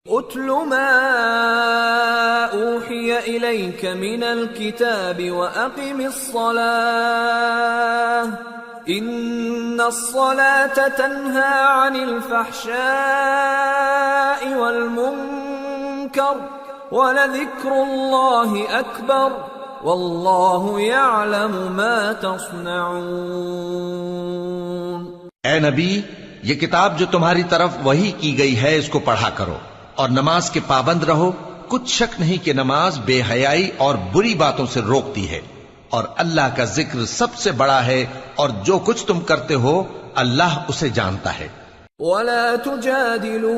اتل ما اوحی الیک من الکتاب واقم الصلاة ان الصلاة تنہی عن الفحشاء والمنکر ولذکر اللہ اکبر واللہ یعلم ما تصنعون۔ اے نبی، یہ کتاب جو تمہاری طرف وحی کی گئی ہے اس کو پڑھا کرو اور نماز کے پابند رہو۔ کچھ شک نہیں کہ نماز بے حیائی اور بری باتوں سے روکتی ہے، اور اللہ کا ذکر سب سے بڑا ہے، اور جو کچھ تم کرتے ہو اللہ اسے جانتا ہے۔ وَلَا تُجَادِلُوا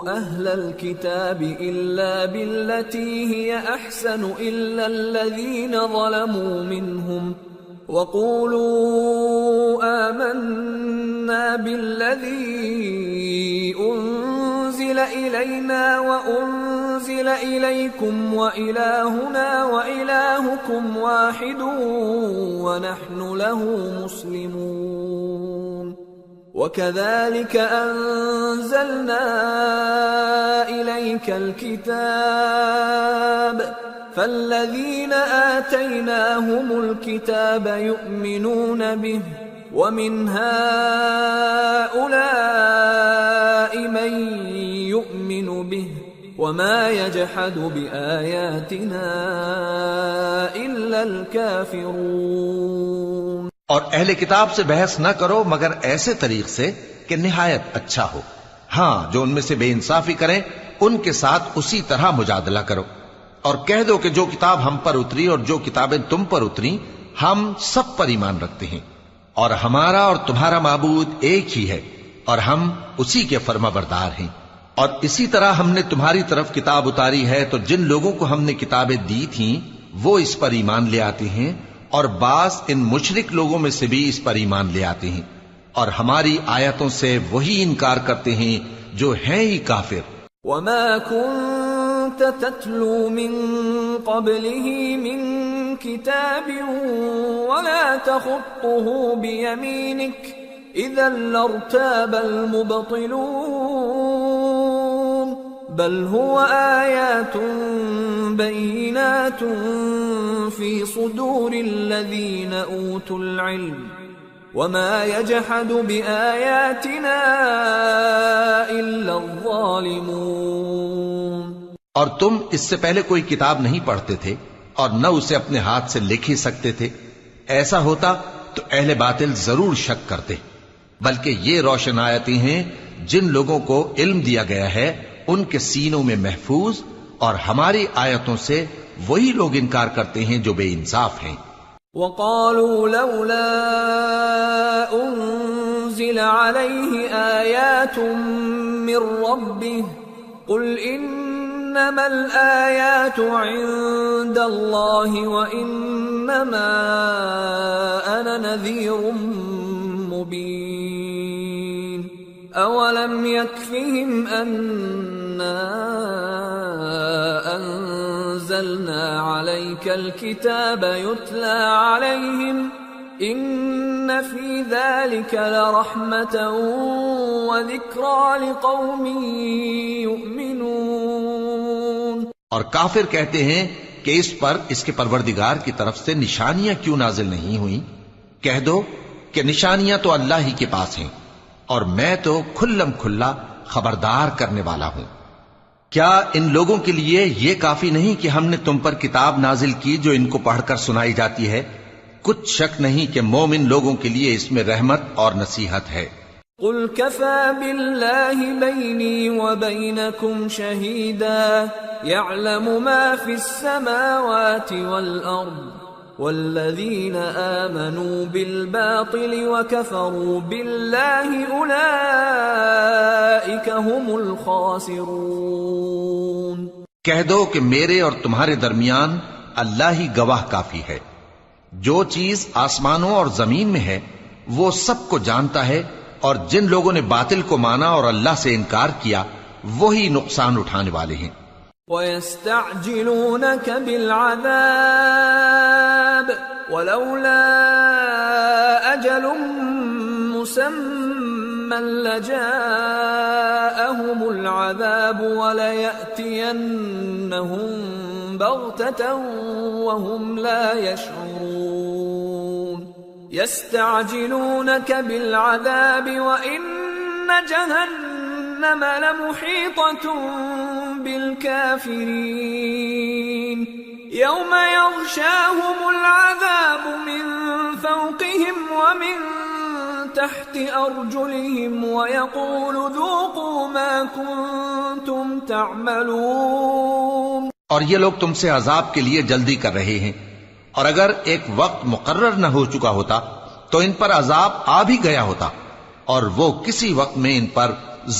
أَهْلَ الْكِتَابِ إِلَّا بِالَّتِي هِيَ أَحْسَنُ إِلَّا الَّذِينَ ظَلَمُوا مِنْهُمْ وَقُولُوا آمَنَّا بِالَّذِي أُنزِلَ إِلَيْنَا وَأُنزِلَ إِلَيْكُمْ وَإِلَٰهُنَا وَإِلَٰهُكُمْ وَاحِدٌ وَنَحْنُ لَهُ مُسْلِمُونَ وَكَذَلِكَ أَنزَلْنَا إِلَيْكَ الْكِتَابَ فَالَّذِينَ آتَيْنَاهُمُ الْكِتَابَ يُؤْمِنُونَ بِهِ وَمِنْ هَٰؤُلَاءِ مَن يُؤْمِنُ بِهِ وَمَا يَجْحَدُ بِآيَاتِنَا إِلَّا الْكَافِرُونَ۔ اور اہل کتاب سے بحث نہ کرو مگر ایسے طریق سے کہ نہایت اچھا ہو۔ ہاں، جو ان میں سے بے انصافی کریں ان کے ساتھ اسی طرح مجادلہ کرو، اور کہہ دو کہ جو کتاب ہم پر اتری اور جو کتابیں تم پر اتری ہم سب پر ایمان رکھتے ہیں، اور ہمارا اور تمہارا معبود ایک ہی ہے، اور ہم اسی کے فرما بردار ہیں۔ اور اسی طرح ہم نے تمہاری طرف کتاب اتاری ہے تو جن لوگوں کو ہم نے کتابیں دی تھیں وہ اس پر ایمان لے آتے ہیں، اور بعض ان مشرک لوگوں میں سے بھی اس پر ایمان لے آتے ہیں، اور ہماری آیتوں سے وہی انکار کرتے ہیں جو ہیں ہی کافر۔ وَمَا كُنْتَ تَتْلُو مِن قَبْلِهِ مِن كِتَابٍ وَلَا تَخُطُّهُ بِيَمِينِكَ إِذًا لَّارْتَابَ الْمُبْطِلُونَ بَلْ هُوَ آيَاتٌ بَيِّنَاتٌ فِي صُدُورِ الَّذِينَ أُوتُوا الْعِلْمَ وَمَا يَجْحَدُ بِآيَاتِنَا إِلَّا الظَّالِمُونَ۔ اور تم اس سے پہلے کوئی کتاب نہیں پڑھتے تھے اور نہ اسے اپنے ہاتھ سے لکھ ہی سکتے تھے۔ ایسا ہوتا تو اہل باطل ضرور شک کرتے، بلکہ یہ روشن آیتیں ہیں جن لوگوں کو علم دیا گیا ہے ان کے سینوں میں محفوظ، اور ہماری آیتوں سے وہی لوگ انکار کرتے ہیں جو بے انصاف ہیں۔ وَقَالُوا لَوْلَا أُنزِلَ عَلَيْهِ آيَاتٌ مِّن رَّبِّهِ قُلْ إِنَّمَا الْآيَاتُ عِندَ اللَّهِ وَإِنَّمَا أَنَا نَذِيرٌ مُّبِينٌ أَوَلَمْ يَكْفِهِمْ أَنَّا أَنزَلْنَا عَلَيْكَ الْكِتَابَ يُتْلَى عَلَيْهِمْ إِنَّ فِي ذَلِكَ لَرَحْمَةً وَذِكْرَىٰ لِقَوْمٍ يُؤْمِنُونَ۔ اور کافر کہتے ہیں کہ اس پر اس کے پروردگار کی طرف سے نشانیاں کیوں نازل نہیں ہوئیں؟ کہہ دو کہ نشانیاں تو اللہ ہی کے پاس ہیں، اور میں تو کھلم کھلا خبردار کرنے والا ہوں۔ کیا ان لوگوں کے لیے یہ کافی نہیں کہ ہم نے تم پر کتاب نازل کی جو ان کو پڑھ کر سنائی جاتی ہے؟ کچھ شک نہیں کہ مومن لوگوں کے لیے اس میں رحمت اور نصیحت ہے۔ قُلْ كَفَى بِاللَّهِ بَيْنِي وَبَيْنَكُمْ شَهِيدًا يَعْلَمُ مَا فِي السَّمَاوَاتِ وَالْأَرْضِ وَالَّذِينَ آمَنُوا بِالْبَاطِلِ وَكَفَرُوا بِاللَّهِ أُولَئِكَ هُمُ الْخَاسِرُونَ۔ کہہ دو کہ میرے اور تمہارے درمیان اللہ ہی گواہ کافی ہے، جو چیز آسمانوں اور زمین میں ہے وہ سب کو جانتا ہے، اور جن لوگوں نے باطل کو مانا اور اللہ سے انکار کیا وہی نقصان اٹھانے والے ہیں۔ وَيَسْتَعْجِلُونَكَ بِالْعَذَابِ وَلَوْلَا أَجَلٌ مُّسَمًّى لجاءهم العذاب وليأتينهم بغتة وهم لا يشعرون يستعجلونك بالعذاب وإن جهنم لمحيطة بالكافرين يوم يغشاهم العذاب من فوقهم ومن تحت أرجلهم ويقول ذوقوا ما كنتم تعملون. اور یہ لوگ تم سے عذاب کے لیے جلدی کر رہے ہیں، اور اگر ایک وقت مقرر نہ ہو چکا ہوتا تو ان پر عذاب آ بھی گیا ہوتا، اور وہ کسی وقت میں ان پر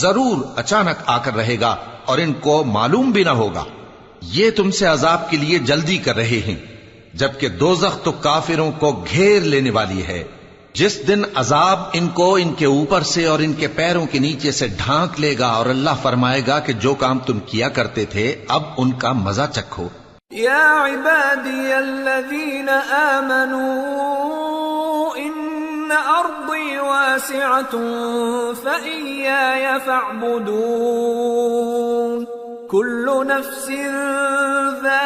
ضرور اچانک آ کر رہے گا اور ان کو معلوم بھی نہ ہوگا. یہ تم سے عذاب کے لیے جلدی کر رہے ہیں، جبکہ دوزخ تو کافروں کو گھیر لینے والی ہے. جس دن عذاب ان کو ان کے اوپر سے اور ان کے پیروں کے نیچے سے ڈھانک لے گا، اور اللہ فرمائے گا کہ جو کام تم کیا کرتے تھے اب ان کا مزہ چکھو. یا عبادی الذین آمنوا ان ارضی واسعة فإیای فاعبدون كل نفس ذائقة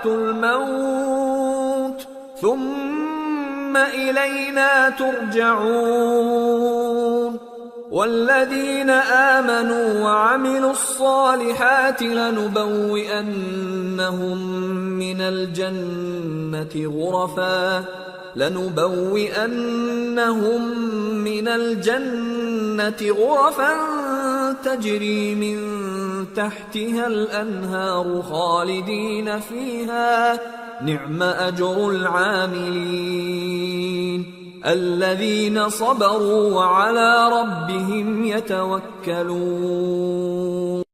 الموت ثم إلينا ترجعون والذين آمنوا وعملوا الصالحات لنبوئنهم من الجنة غرفا تجري من تحتها الأنهار خالدين فيها نعم أجر العاملين الذين صبروا وعلى ربهم يتوكلون.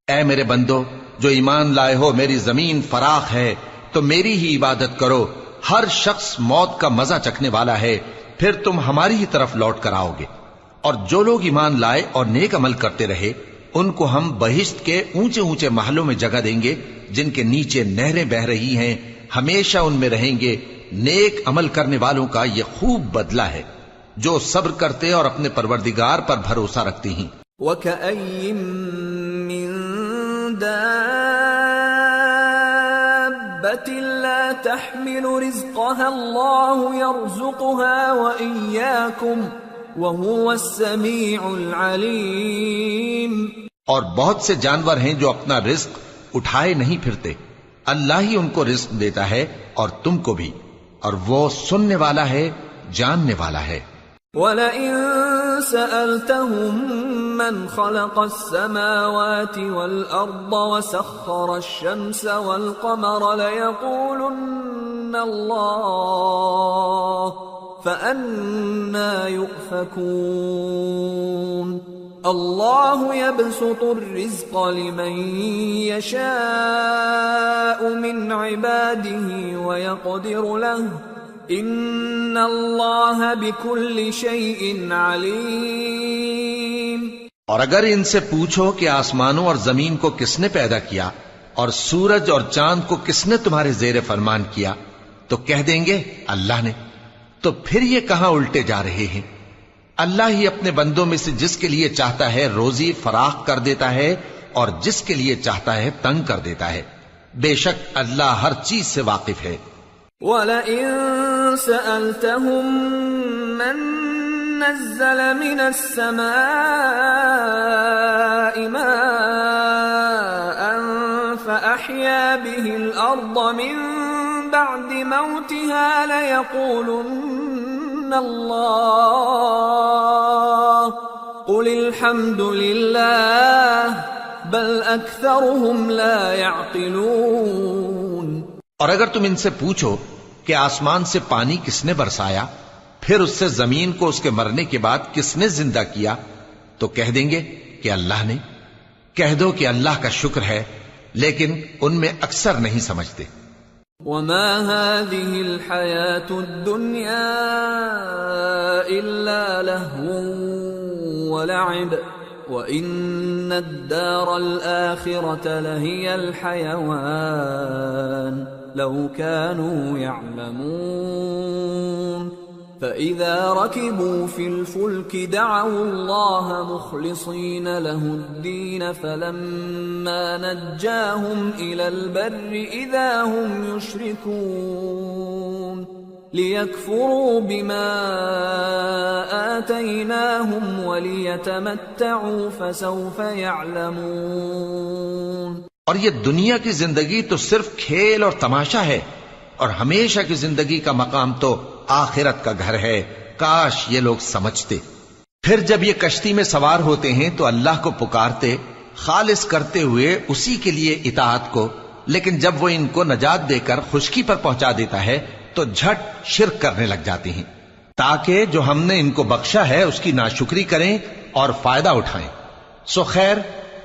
اے میرے بندو جو ایمان لائے ہو، میری زمین فراخ ہے تو میری ہی عبادت کرو. ہر شخص موت کا مزہ چکھنے والا ہے، پھر تم ہماری ہی طرف لوٹ کر آؤ گے. اور جو لوگ ایمان لائے اور نیک عمل کرتے رہے ان کو ہم بہشت کے اونچے اونچے محلوں میں جگہ دیں گے جن کے نیچے نہریں بہ رہی ہیں، ہمیشہ ان میں رہیں گے. نیک عمل کرنے والوں کا یہ خوب بدلہ ہے جو صبر کرتے اور اپنے پروردگار پر بھروسہ رکھتے ہیں. وَكَأَيٍّ مِّن دَابَّةٍ لَّا تَحْمِلُ رِزْقَهَا اللَّهُ يَرْزُقُهَا وَإِيَّاكُمْ وَهُوَ السَّمِيعُ الْعَلِيمُ. اور بہت سے جانور ہیں جو اپنا رزق اٹھائے نہیں پھرتے، اللہ ہی ان کو رزق دیتا ہے اور تم کو بھی، اور وہ سننے والا ہے، جاننے والا ہے. وَلَئِن سَأَلْتَهُم مَّنْ خَلَقَ السَّمَاوَاتِ وَالْأَرْضَ وَسَخَّرَ الشَّمْسَ وَالْقَمَرَ لَيَقُولُنَّ اللَّهُ فَأَنَّى يُؤْفَكُونَ. اللہ يبسط الرزق لمن يشاء من عباده ويقدر له ان اللہ بكل شيء علیم. اور اگر ان سے پوچھو کہ آسمانوں اور زمین کو کس نے پیدا کیا اور سورج اور چاند کو کس نے تمہارے زیر فرمان کیا تو کہہ دیں گے اللہ نے. تو پھر یہ کہاں الٹے جا رہے ہیں؟ اللہ ہی اپنے بندوں میں سے جس کے لیے چاہتا ہے روزی فراخ کر دیتا ہے اور جس کے لیے چاہتا ہے تنگ کر دیتا ہے. بے شک اللہ ہر چیز سے واقف ہے. وَلَئِن سَأَلْتَهُم مَّن نَّزَّلَ مِنَ السَّمَاءِ مَاءً فَأَحْيَا بِهِ الْأَرْضَ مِن بَعْدِ مَوْتِهَا لَيَقُولُنَّ اللہ قل الحمد للہ بل اکثرهم لا يعقلون. اور اگر تم ان سے پوچھو کہ آسمان سے پانی کس نے برسایا، پھر اس سے زمین کو اس کے مرنے کے بعد کس نے زندہ کیا، تو کہہ دیں گے کہ اللہ نے. کہہ دو کہ اللہ کا شکر ہے، لیکن ان میں اکثر نہیں سمجھتے. وما هذه الحياة الدنيا إلا لهو ولعب وإن الدار الآخرة لهي الحيوان لو كانوا يعلمون. فإذا ركبوا في الفلك دعوا الله مخلصين له الدين فلما نجاهم إلى البر إذا هم يشركون ليكفروا بما آتيناهم وليتمتعوا فسوف يعلمون۔ اور یہ دنیا کی زندگی تو صرف کھیل اور تماشا ہے، اور ہمیشہ کی زندگی کا مقام تو آخرت کا گھر ہے، کاش یہ لوگ سمجھتے۔ پھر جب یہ کشتی میں سوار ہوتے ہیں تو اللہ کو پکارتے، خالص کرتے ہوئے اسی کے لیے اطاعت کو، لیکن جب وہ ان کو نجات دے کر خشکی پر پہنچا دیتا ہے تو جھٹ شرک کرنے لگ جاتے ہیں، تاکہ جو ہم نے ان کو بخشا ہے اس کی ناشکری کریں اور فائدہ اٹھائیں۔ سو خیر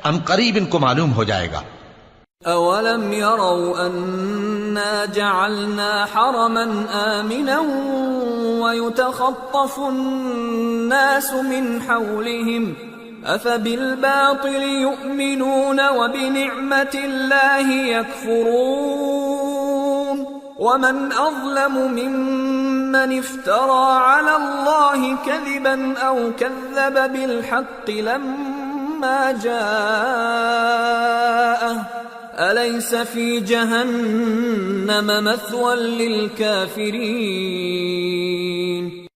ان قریب ان کو معلوم ہو جائے گا۔ أَوَلَمْ يَرَوْا أَنَّا جَعَلْنَا حَرَمًا آمِنًا وَيُتَخَطَّفُ النَّاسُ مِنْ حَوْلِهِمْ أَفَبِالْبَاطِلِ يُؤْمِنُونَ وَبِنِعْمَةِ اللَّهِ يَكْفُرُونَ وَمَنْ أَظْلَمُ مِمَّنِ افْتَرَى عَلَى اللَّهِ كَذِبًا أَوْ كَذَّبَ بِالْحَقِّ لَمَّا جَاءَهُ أَلَيْسَ فِي جَهَنَّمَ مَثْوًى لِلْكَافِرِينَ۔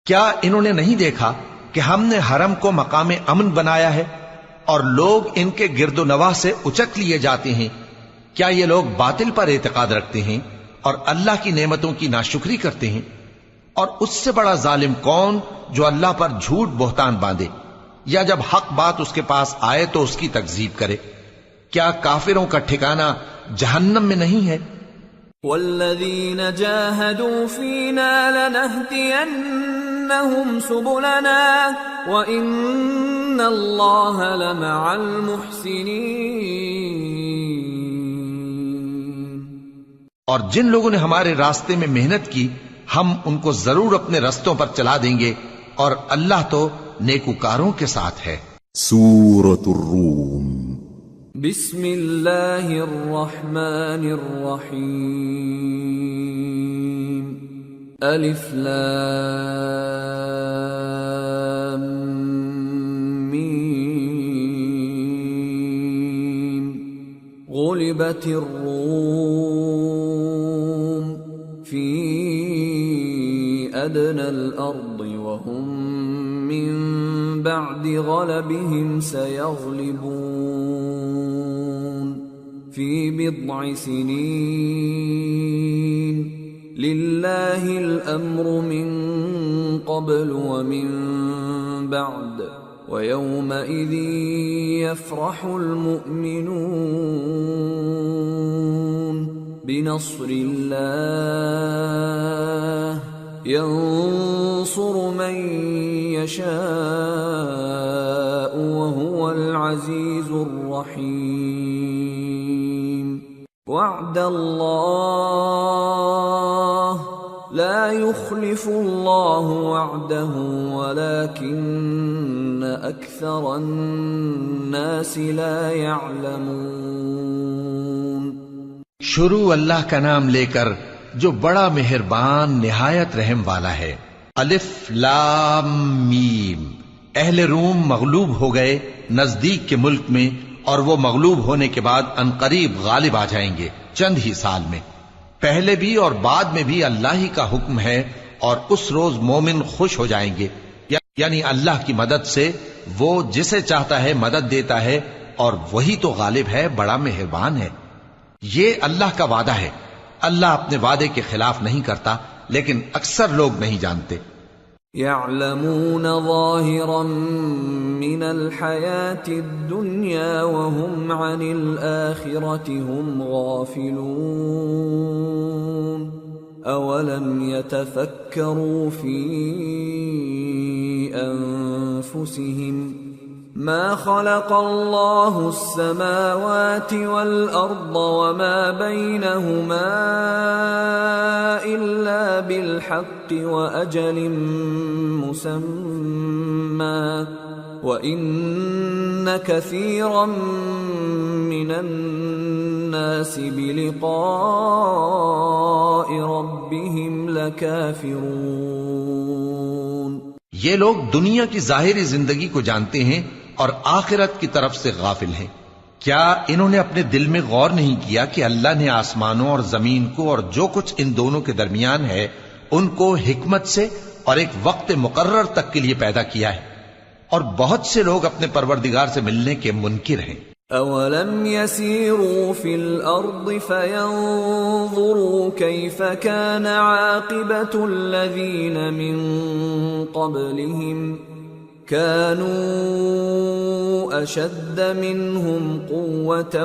کیا انہوں نے نہیں دیکھا کہ ہم نے حرم کو مقام امن بنایا ہے اور لوگ ان کے گرد و نواح سے اچک لیے جاتے ہیں؟ کیا یہ لوگ باطل پر اعتقاد رکھتے ہیں اور اللہ کی نعمتوں کی ناشکری کرتے ہیں؟ اور اس سے بڑا ظالم کون جو اللہ پر جھوٹ بہتان باندھے، یا جب حق بات اس کے پاس آئے تو اس کی تکذیب کرے؟ کیا کافروں کا ٹھکانہ جہنم میں نہیں ہے؟ والذین جاہدوا فینا لنہدینہم سبلنا وإن اللہ لمع المحسنین۔ اور جن لوگوں نے ہمارے راستے میں محنت کی ہم ان کو ضرور اپنے رستوں پر چلا دیں گے، اور اللہ تو نیکوکاروں کے ساتھ ہے۔ سورة الروم۔ بسم اللہ الرحمن الرحیم۔ الف لام میم۔ غلبت الروم فی ادنى الارض وهم من بعد غلبهم سيغلبون في بضع سنين لله الأمر من قبل ومن بعد ويومئذ يفرح المؤمنون بنصر الله ينصر من يشاء وهو العزيز الرحيم وعد الله لا يخلف الله وعده ولكن أكثر الناس لا يعلمون۔ شروع اللہ کا نام لے کر جو بڑا مہربان نہایت رحم والا ہے۔ الف لام میم۔ اہل روم مغلوب ہو گئے نزدیک کے ملک میں، اور وہ مغلوب ہونے کے بعد عنقریب غالب آ جائیں گے چند ہی سال میں۔ پہلے بھی اور بعد میں بھی اللہ ہی کا حکم ہے، اور اس روز مومن خوش ہو جائیں گے، یعنی اللہ کی مدد سے وہ جسے چاہتا ہے مدد دیتا ہے، اور وہی تو غالب ہے، بڑا مہربان ہے۔ یہ اللہ کا وعدہ ہے، اللہ اپنے وعدے کے خلاف نہیں کرتا، لیکن اکثر لوگ نہیں جانتے۔ يعلمون ظاهرا من الحياة الدنيا وهم عن الآخرة هم غافلون أولم يتفكروا في أنفسهم ما خلق الله السماوات والأرض وما بينهما إلا بالحق وأجل مسمى وَإِنَّ كَثِيرًا مِّنَ النَّاسِ بِلِقَاءِ رَبِّهِمْ لَكَافِرُونَ۔ یہ لوگ دنیا کی ظاہری زندگی کو جانتے ہیں اور آخرت کی طرف سے غافل ہیں۔ کیا انہوں نے اپنے دل میں غور نہیں کیا کہ اللہ نے آسمانوں اور زمین کو اور جو کچھ ان دونوں کے درمیان ہے ان کو حکمت سے اور ایک وقت مقرر تک کے لیے پیدا کیا ہے، اور بہت سے لوگ اپنے پروردگار سے ملنے کے منکر ہیں۔ أَوَلَمْ يَسِيرُوا فِي الْأَرْضِ فَيَنظُرُوا كَيْفَ كَانَ عَاقِبَةُ الَّذِينَ مِن قَبْلِهِمْ كَانُوا أَشَدَّ مِنْهُمْ قُوَّةً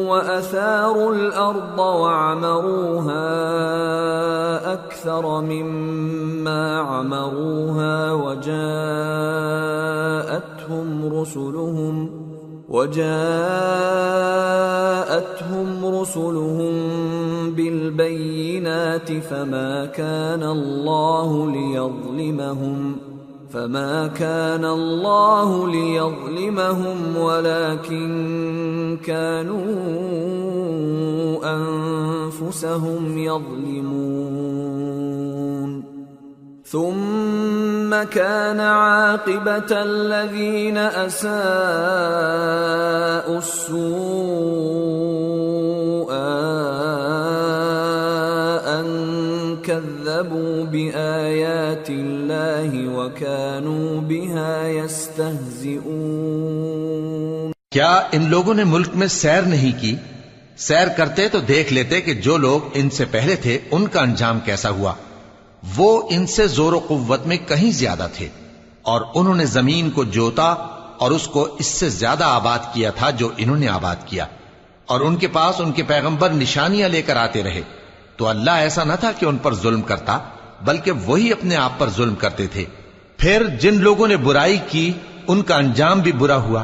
وَأَثَارُوا الْأَرْضَ وَعَمَرُوهَا أَكْثَرَ مِمَّا عَمَرُوهَا وجاءتهم رسلهم بالبينات فما كان الله ليظلمهم ولكن كانوا أنفسهم يظلمون ثم كان عاقبة الذين أساءوا السوء أن كذبوا بآيات الله وكانوا بها يستهزئون۔ کیا ان لوگوں نے ملک میں سیر نہیں کی؟ سیر کرتے تو دیکھ لیتے کہ جو لوگ ان سے پہلے تھے ان کا انجام کیسا ہوا۔ وہ ان سے زور و قوت میں کہیں زیادہ تھے، اور انہوں نے زمین کو جوتا اور اس کو اس سے زیادہ آباد کیا تھا جو انہوں نے آباد کیا، اور ان کے پاس ان کے پیغمبر نشانیاں لے کر آتے رہے، تو اللہ ایسا نہ تھا کہ ان پر ظلم کرتا، بلکہ وہی اپنے آپ پر ظلم کرتے تھے۔ پھر جن لوگوں نے برائی کی ان کا انجام بھی برا ہوا،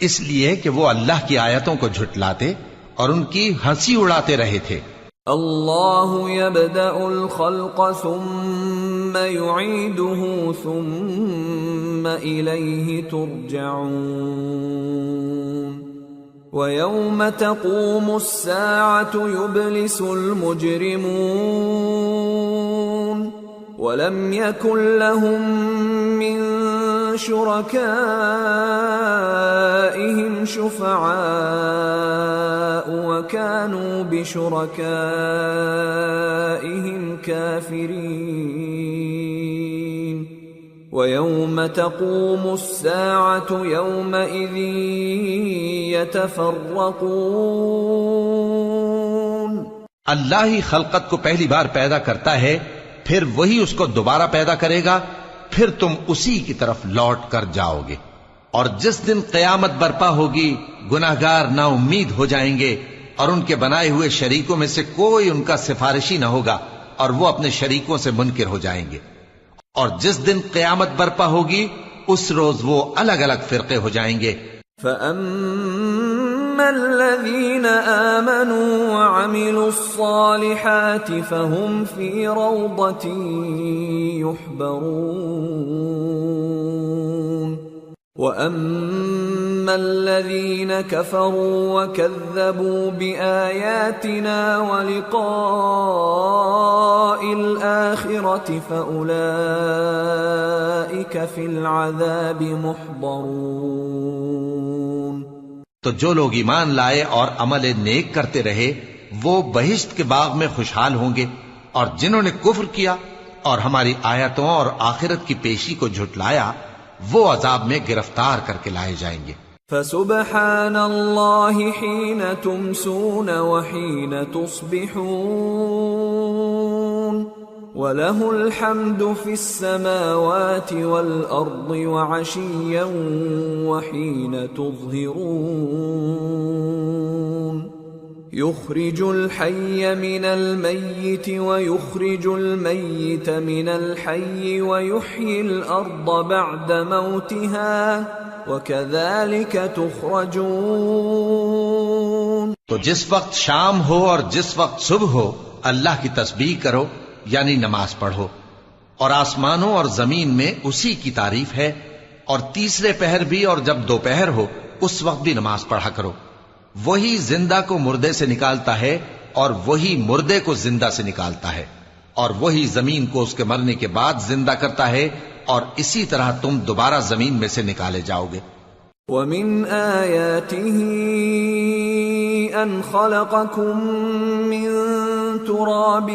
اس لیے کہ وہ اللہ کی آیتوں کو جھٹلاتے اور ان کی ہنسی اڑاتے رہے تھے۔ اللہ يبدأ الخلق ثم يعيده ثم إليه ترجعون ويوم تقوم الساعة يبلس المجرمون ولم يكن لهم من شركائهم شفعاء وكانوا بشركائهم كافرين ويوم تقوم الساعة يومئذ يتفرقون۔ اللہ ہی خلقت کو پہلی بار پیدا کرتا ہے، پھر وہی اس کو دوبارہ پیدا کرے گا، پھر تم اسی کی طرف لوٹ کر جاؤ گے۔ اور جس دن قیامت برپا ہوگی گناہگار نا امید ہو جائیں گے، اور ان کے بنائے ہوئے شریکوں میں سے کوئی ان کا سفارشی نہ ہوگا، اور وہ اپنے شریکوں سے منکر ہو جائیں گے۔ اور جس دن قیامت برپا ہوگی اس روز وہ الگ الگ فرقے ہو جائیں گے۔ فَأَمَّا الَّذِينَ آمَنُوا وَعَمِلُوا الصَّالِحَاتِ فَهُمْ فِي رَوْضَةٍ يُحْبَرُونَ وَأَمَّا الَّذِينَ كَفَرُوا وَكَذَّبُوا بِآيَاتِنَا وَلِقَاءِ الْآخِرَةِ فَأُولَئِكَ فِي الْعَذَابِ مُحْضَرُونَ۔ تو جو لوگ ایمان لائے اور عمل نیک کرتے رہے وہ بہشت کے باغ میں خوشحال ہوں گے، اور جنہوں نے کفر کیا اور ہماری آیتوں اور آخرت کی پیشی کو جھٹلایا وہ عذاب میں گرفتار کر کے لائے جائیں گے۔ فسبحان اللہ حین تمسون وحین تصبحون وَلَهُ الْحَمْدُ فِي السَّمَاوَاتِ وَالْأَرْضِ وَعَشِيًّا وَحِينَ تُظْهِرُونَ يُخْرِجُ الْحَيَّ مِنَ الْمَيِّتِ وَيُخْرِجُ الْمَيِّتَ مِنَ الْحَيِّ وَيُحْيِي الْأَرْضَ بَعْدَ مَوْتِهَا وَكَذَلِكَ تُخْرَجُونَ۔ تو جس وقت شام ہو اور جس وقت صبح ہو اللہ کی تسبیح کرو، یعنی نماز پڑھو، اور آسمانوں اور زمین میں اسی کی تعریف ہے، اور تیسرے پہر بھی اور جب دوپہر ہو اس وقت بھی نماز پڑھا کرو۔ وہی زندہ کو مردے سے نکالتا ہے اور وہی مردے کو زندہ سے نکالتا ہے، اور وہی زمین کو اس کے مرنے کے بعد زندہ کرتا ہے، اور اسی طرح تم دوبارہ زمین میں سے نکالے جاؤ گے۔ وَمِنْ آيَاتِهِ أَنْ خَلَقَكُم مِّن تُرَابٍ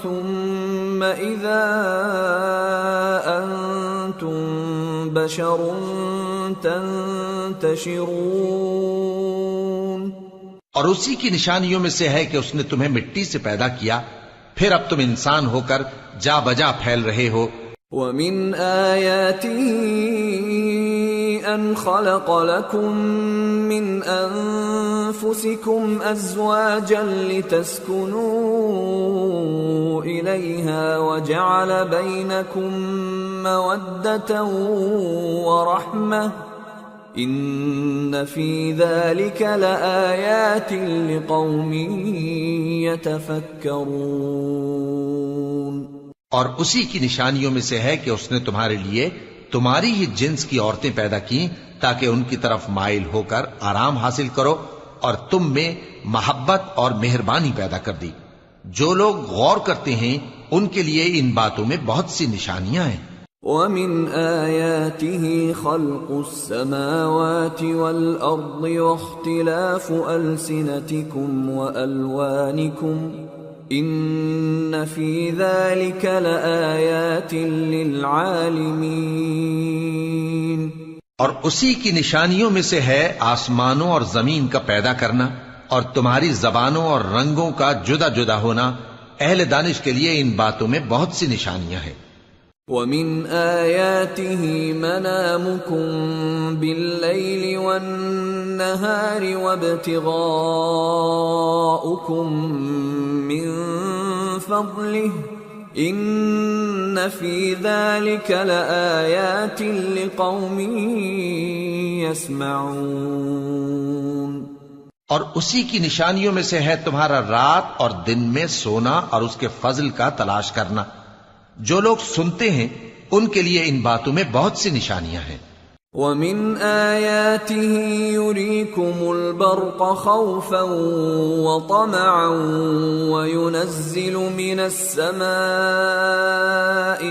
ثُمَّ إِذَا أَنْتُمْ بَشَرٌ تَنْتَشِرُونَ۔ اور اسی کی نشانیوں میں سے ہے کہ اس نے تمہیں مٹی سے پیدا کیا، پھر اب تم انسان ہو کر جا بجا پھیل رہے ہو۔ وَمِنْ آيَاتِهِ أَنْ خَلَقَ لَكُم مِّنْ أَنفُسِكُمْ أَزْوَاجًا لِتَسْكُنُوا إِلَيْهَا وَجَعَلَ بَيْنَكُم مَّوَدَّةً وَرَحْمَةً إِنَّ فِي ذَلِكَ لَآيَاتٍ لِقَوْمٍ يَتَفَكَّرُونَ۔ اور اسی کی نشانیوں میں سے ہے کہ اس نے تمہارے لیے تمہاری ہی جنس کی عورتیں پیدا کی تاکہ ان کی طرف مائل ہو کر آرام حاصل کرو، اور تم میں محبت اور مہربانی پیدا کر دی۔ جو لوگ غور کرتے ہیں ان کے لیے ان باتوں میں بہت سی نشانیاں ہیں۔ وَمِنْ آيَاتِهِ خَلْقُ السَّمَاوَاتِ وَالْأَرْضِ وَاخْتِلَافُ أَلْسِنَتِكُمْ وَأَلْوَانِكُمْ إِنَّ فِي ذَلِكَ لَآيَاتٍ لِلْعَالِمِينَ۔ اور اسی کی نشانیوں میں سے ہے آسمانوں اور زمین کا پیدا کرنا اور تمہاری زبانوں اور رنگوں کا جدا جدا ہونا، اہل دانش کے لیے ان باتوں میں بہت سی نشانیاں ہیں۔ وَمِنْ آيَاتِهِ مَنَامُكُمْ بِاللَّيْلِ وَالنَّهَارِ وَابْتِغَاؤُكُمْ مِنْ فَضْلِهِ إِنَّ فِي ذَلِكَ لَآيَاتٍ لِقَوْمٍ يَسْمَعُونَ۔ اور اسی کی نشانیوں میں سے ہے تمہارا رات اور دن میں سونا اور اس کے فضل کا تلاش کرنا۔ جو لوگ سنتے ہیں ان کے لیے ان باتوں میں بہت سی نشانیاں ہیں۔ وَمِنْ آيَاتِهِ يُرِيكُمُ الْبَرْقَ خَوْفًا وَطَمَعًا وَيُنَزِّلُ مِنَ السَّمَاءِ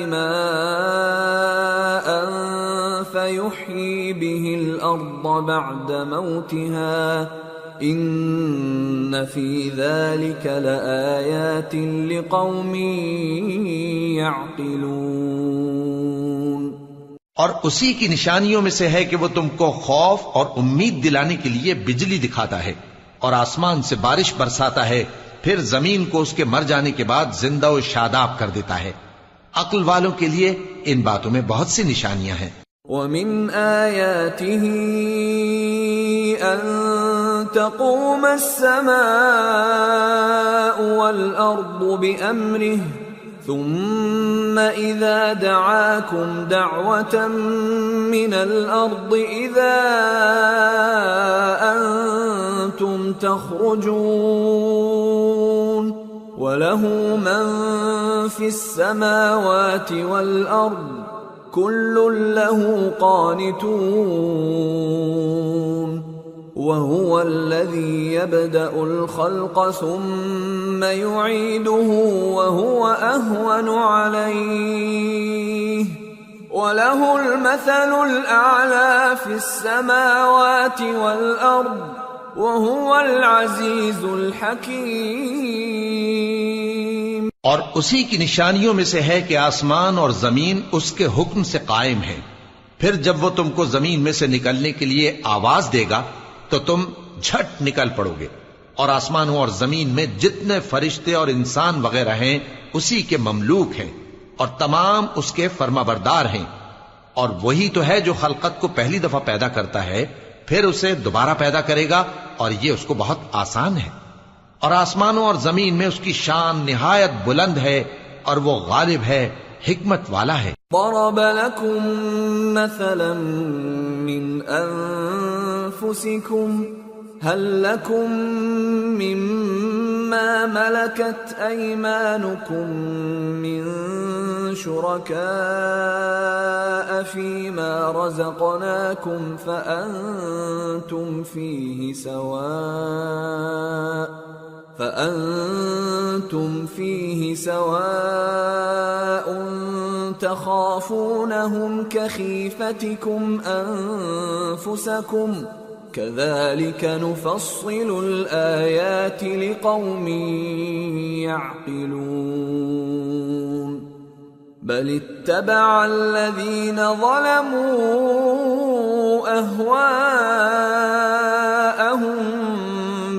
مَاءً فَيُحْيِي بِهِ الْأَرْضَ بَعْدَ مَوْتِهَا إِنَّ فِي ذَلِكَ لَآيَاتٍ لِقَوْمٍ يَعْقِلُونَ۔ اور اسی کی نشانیوں میں سے ہے کہ وہ تم کو خوف اور امید دلانے کے لیے بجلی دکھاتا ہے اور آسمان سے بارش برساتا ہے، پھر زمین کو اس کے مر جانے کے بعد زندہ و شاداب کر دیتا ہے۔ عقل والوں کے لیے ان باتوں میں بہت سی نشانیاں ہیں۔ وَمِنْ آيَاتِهِ أَن تَقُومَ السَّمَاءُ وَالْأَرْضُ بِأَمْرِهِ ثُمَّ إِذَا دَعَاكُمْ دَعْوَةً مِّنَ الْأَرْضِ إِذَا أَنْتُمْ تَخْرُجُونَ وَلَهُ مَنْ فِي السَّمَاوَاتِ وَالْأَرْضِ كُلٌّ لَهُ قَانِتُونَ وَهُوَ الَّذِي يَبْدَأُ الْخَلْقَ ثُمَّ يُعِيدُهُ وَهُوَ أَهْوَنُ عَلَيْهِ وَلَهُ الْمَثَلُ الْأَعْلَى فِي السَّمَاوَاتِ وَالْأَرْضِ وَهُوَ الْعَزِيزُ الْحَكِيمُ۔ اور اسی کی نشانیوں میں سے ہے کہ آسمان اور زمین اس کے حکم سے قائم ہے، پھر جب وہ تم کو زمین میں سے نکلنے کے لیے آواز دے گا تو تم جھٹ نکل پڑو گے، اور آسمانوں اور زمین میں جتنے فرشتے اور انسان وغیرہ ہیں اسی کے مملوک ہیں، اور تمام اس کے فرما بردار ہیں۔ اور وہی تو ہے جو خلقت کو پہلی دفعہ پیدا کرتا ہے، پھر اسے دوبارہ پیدا کرے گا، اور یہ اس کو بہت آسان ہے۔ اور آسمانوں اور زمین میں اس کی شان نہایت بلند ہے، اور وہ غالب ہے، حکمت والا ہے۔ ضرب لكم مثلا من أنفسكم هل لكم مما ملكت أيمانكم من شركاء فيما رزقناكم فأنتم فيه سواء تخافونهم كخيفتكم أنفسكم كذلك نفصل الآيات لقوم يعقلون بل اتبع الذين ظلموا أهواءهم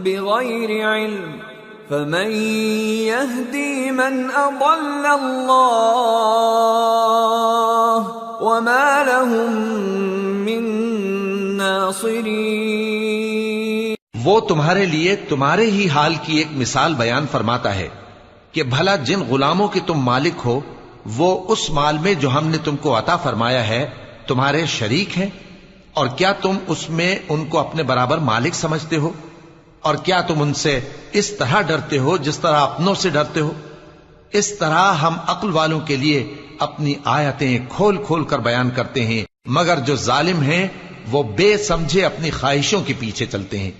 بغير علم فمن يهدي من أضل الله وما لهم من ناصرین۔ وہ تمہارے لیے تمہارے ہی حال کی ایک مثال بیان فرماتا ہے کہ بھلا جن غلاموں کے تم مالک ہو وہ اس مال میں جو ہم نے تم کو عطا فرمایا ہے تمہارے شریک ہیں، اور کیا تم اس میں ان کو اپنے برابر مالک سمجھتے ہو؟ اور کیا تم ان سے اس طرح ڈرتے ہو جس طرح اپنوں سے ڈرتے ہو؟ اس طرح ہم عقل والوں کے لیے اپنی آیتیں کھول کھول کر بیان کرتے ہیں، مگر جو ظالم ہیں وہ بے سمجھے اپنی خواہشوں کے پیچھے چلتے ہیں۔